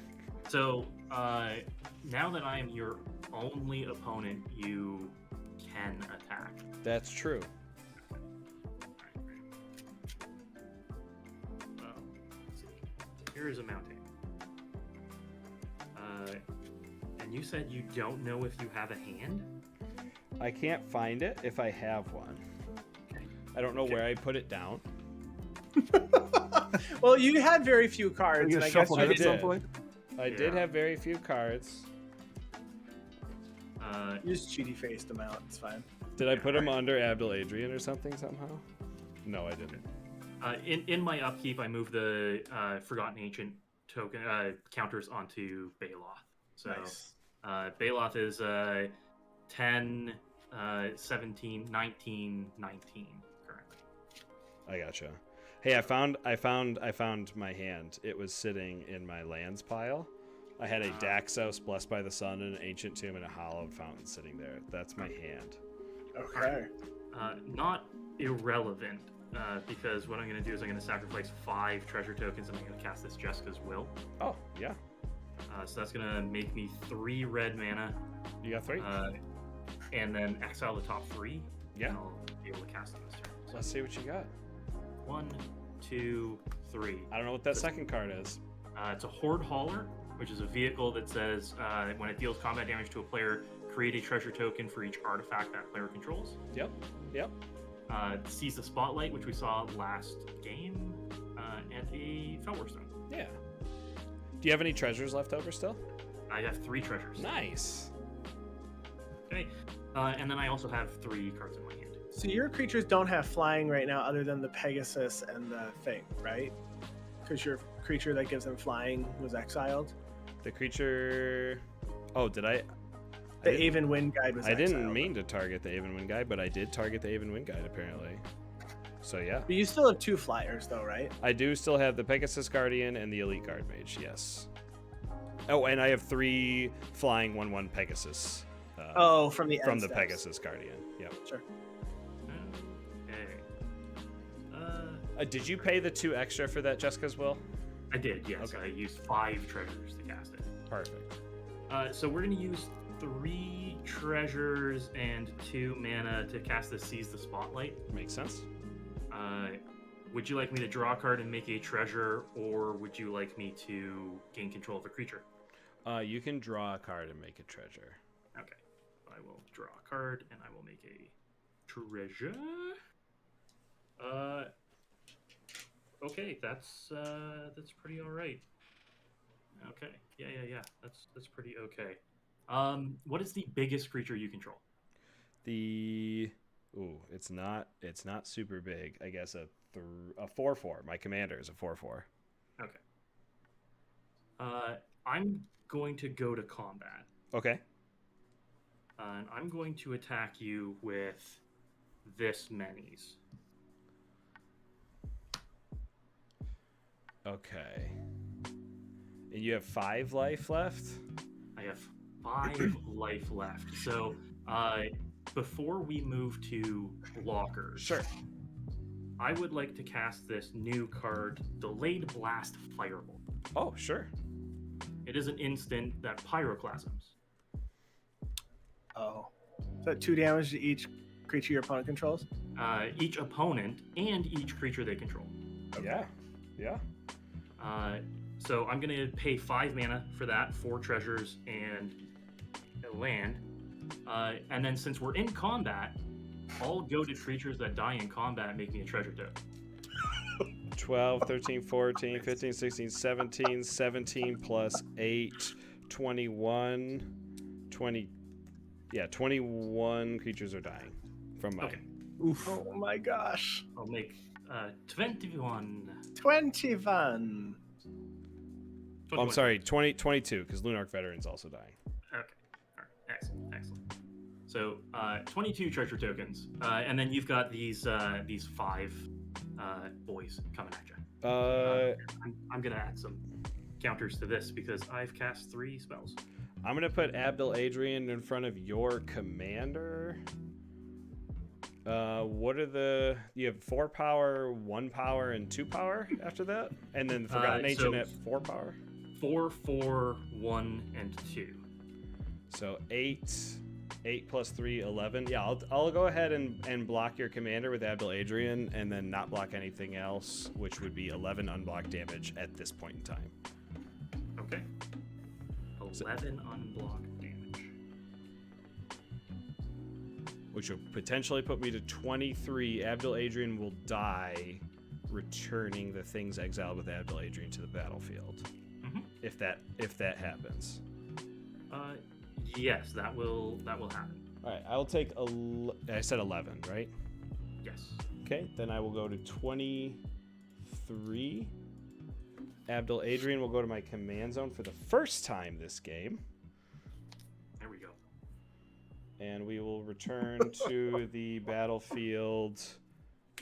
So now that I am your only opponent, you can attack. That's true. Well, let's see. Here is a mounting. And you said you don't know if you have a hand? I can't find it if I have one. Okay. I don't know where I put it down. Well, you had very few cards, You and I get guess shuffled you in at did. some did. point. I did have very few cards. You just cheaty faced them out. It's fine. Did I put them under Abdel Adrian or something somehow? No, I didn't. In my upkeep, I moved the Forgotten Ancient token counters onto Baeloth. So Nice. Baeloth is 10, 17, 19, 19 currently. I gotcha. Hey, I found my hand. It was sitting in my lands pile. I had a Daxos, Blessed by the Sun, and an Ancient Tomb, and a Hallowed Fountain sitting there. That's my hand. Okay. Not irrelevant, because what I'm going to do is I'm going to sacrifice 5 treasure tokens, and I'm going to cast this Jessica's Will. Oh, yeah. So that's going to make me 3 red mana, You got 3? and then exile the top 3. Yeah. And I'll be able to cast them this turn. So Let's see what you got. 1, 2, 3. I don't know what that second card is. It's a Horde Hauler, which is a vehicle that says when it deals combat damage to a player, create a treasure token for each artifact that player controls. Yep. Seize the Spotlight, which we saw last game, and a Felwar. Yeah. Do you have any treasures left over still? I have 3 treasures. Nice. Okay. And then I also have 3 cards in my hand. So your creatures don't have flying right now, other than the Pegasus and the thing, right? Because your creature that gives them flying was exiled. The creature... Oh, did I... The Aven Wind Guide was I exiled. didn't mean to target the Aven Wind Guide, but I did target the Aven Wind Guide, apparently. So, yeah. But you still have 2 flyers, though, right? I do still have the Pegasus Guardian and the Elite Guard Mage, yes. Oh, and I have 3 flying 1/1 Pegasus. From the From end the steps. Pegasus Guardian, yep. Sure. Okay. Did you pay the 2 extra for that Jessica's Will? I did, yes. Okay. I used 5 treasures to cast it. Perfect. So we're going to use 3 treasures and 2 mana to cast the Seize the Spotlight. Makes sense. Would you like me to draw a card and make a treasure, or would you like me to gain control of the creature? You can draw a card and make a treasure. Okay. I will draw a card and I will make a treasure. Okay, that's pretty all right. Okay. Yeah. That's pretty okay. What is the biggest creature you control? It's not super big. I guess a 4/4. My commander is a 4/4. Okay. I'm going to go to combat. Okay. And I'm going to attack you with this many's. Okay. And you have 5 life left? I have 5 life left. So, before we move to lockers, Sure. I would like to cast this new card, Delayed Blast Firebolt. Oh, sure. It is an instant that pyroclasms. Oh. Is that 2 damage to each creature your opponent controls? Each opponent and each creature they control. Yeah. So I'm going to pay 5 mana for that, 4 treasures, and a land. And then since we're in combat, all goated creatures that die in combat make me a treasure token. 12, 13, 14, 15, 16, 17, 17 plus 8, 21, 20. Yeah, 21 creatures are dying from mine. Okay. Oof. Oh my gosh. I'll make 21. 21. Oh, I'm sorry, 22, because Lunarch Veteran's also dying. Okay. All right. Excellent. Excellent. So 22 treasure tokens, and then you've got these 5 boys coming at you. I'm gonna add some counters to this because I've cast 3 spells. I'm gonna put Abdel Adrian in front of your commander. What are you have 4 power, 1 power, and 2 power after that, and then Forgotten Ancient at 4 power. 4, 4, 1, and 2. So 8 plus 3, 11. Yeah, I'll go ahead and block your commander with Abdel Adrian, and then not block anything else, which would be 11 unblocked damage at this point in time. Okay. 11 unblocked damage. Which will potentially put me to 23. Abdel Adrian will die, returning the things exiled with Abdel Adrian to the battlefield. Mm-hmm. If that happens. Yes, that will happen. All right, I'll take I said 11, right? Yes. Okay, then I will go to 23. Abdel Adrian will go to my command zone for the first time this game. There we go. And we will return to the battlefield.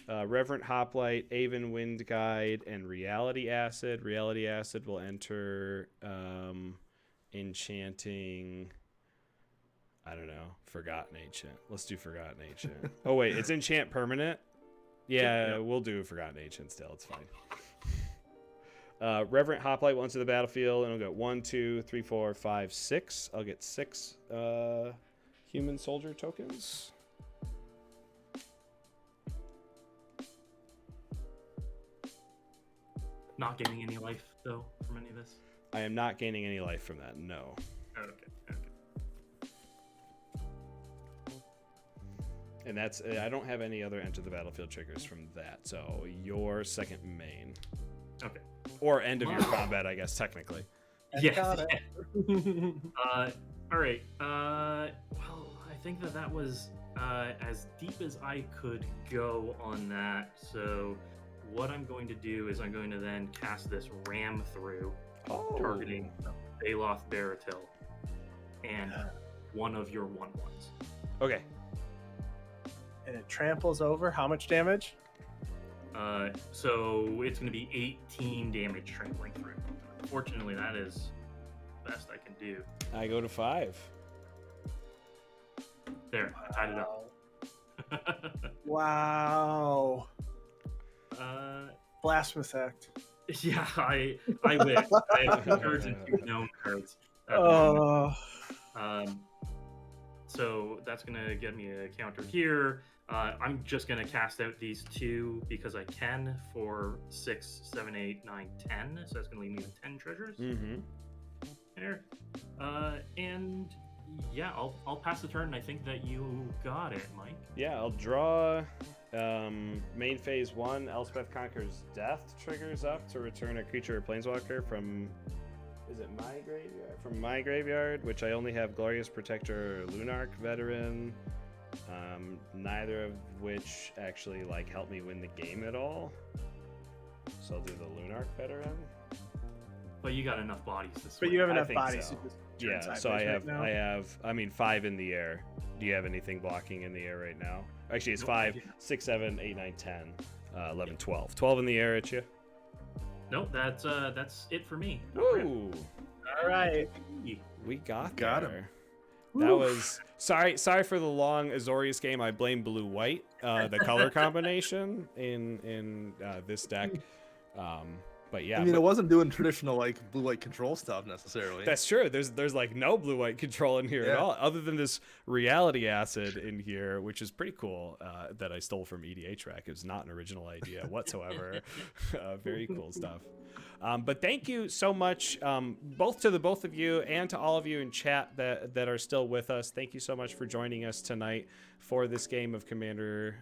Reverent Hoplite, Aven Wind Guide, and Reality Acid. Reality Acid will enter enchanting... I don't know. Forgotten Ancient. Let's do Forgotten Ancient. Oh, wait. It's enchant permanent? Yeah, we'll do Forgotten Ancient still. It's fine. Reverent Hoplite will enter the battlefield, and I'll get 1, 2, 3, 4, 5, 6. I'll get 6 human soldier tokens. Not gaining any life, though, from any of this? I am not gaining any life from that, no. Okay. And that's, I don't have any other enter the battlefield triggers from that, so your second main. Okay. Or end of your combat, I guess, technically. Yes. All right. Well, I think that was as deep as I could go on that. So what I'm going to do is I'm going to then cast this ram through, targeting Baeloth Barrityl and one of your 1/1s. Okay. And it tramples over how much damage? So it's going to be 18 damage trampling through. Unfortunately, that is the best I can do. I go to 5. There, I tied it up. Wow. Blasphemous act. Yeah, I wish. I have 2 cards and 2 known cards. So that's going to get me a counter here. I'm just going to cast out these 2 because I can for 6, 7, 8, 9, 10. So that's going to leave me with 10 treasures. Mm-hmm. There. And yeah, I'll pass the turn. I think that you got it, Mike. Yeah, I'll draw main phase 1. Elspeth Conquers Death triggers up to return a creature or planeswalker from... Is it my graveyard? From my graveyard, which I only have Glorious Protector or Lunarch Veteran. Neither of which actually help me win the game at all. So I'll do the Lunarch Veteran. But you got enough bodies to swing. But you have I enough think bodies. so. To just Yeah, so I have 5 in the air. Do you have anything blocking in the air right now? Actually, it's 5, 6, 7, 8, 9, 10, 11, 12. 12 in the air at you. Nope, that's it for me. Woo! All right. We got Got there. him. That was sorry for the long Azorius game. I blame blue-white, the color combination in this deck. But yeah, I mean, it wasn't doing traditional like blue light control stuff necessarily. that's true. There's like no blue white control in here at Yeah. all, other than this reality acid in here, which is pretty cool. That I stole from EDH Rec. It was not an original idea whatsoever. Very cool stuff. But thank you so much, both to the both of you and to all of you in chat that are still with us. Thank you so much for joining us tonight for this game of Commander.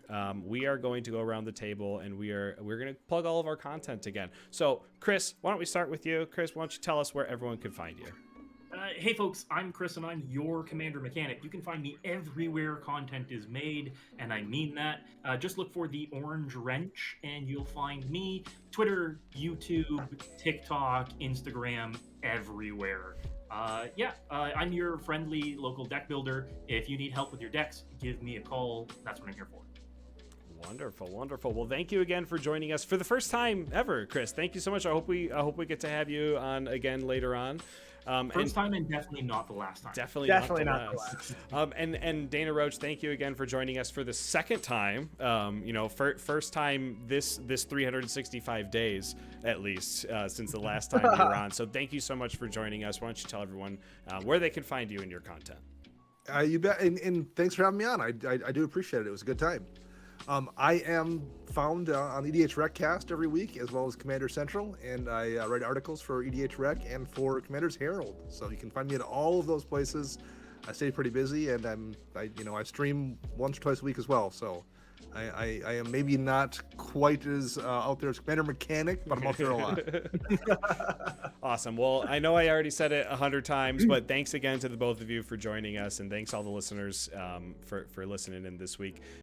We are going to go around the table and we're going to plug all of our content again. So, Chris, why don't we start with you? Chris, why don't you tell us where everyone can find you? Hey folks, I'm Chris and I'm your Commander Mechanic. You can find me everywhere content is made, and I mean that. Just look for the Orange Wrench and you'll find me. Twitter, YouTube, TikTok, Instagram, everywhere. I'm your friendly local deck builder. If you need help with your decks, give me a call. That's what I'm here for. Wonderful, wonderful. Well, thank you again for joining us for the first time ever, Chris. Thank you so much. I hope we get to have you on again later on. First time and definitely not the last time. Definitely not the last. And Dana Roach, thank you again for joining us for the second time. First time this 365 days at least since the last time you were on. So thank you so much for joining us. Why don't you tell everyone where they can find you and your content? You bet, and thanks for having me on. I do appreciate it. It was a good time. I am found on EDH Recast every week, as well as Commander Central, and I write articles for EDH Rec and for Commander's Herald. So you can find me at all of those places. I stay pretty busy, and I stream once or twice a week as well. So I am maybe not quite as out there as Commander Mechanic, but I'm out there a lot. Awesome. Well, I know I already said it 100 times, but thanks again to the both of you for joining us, and thanks all the listeners for listening in this week.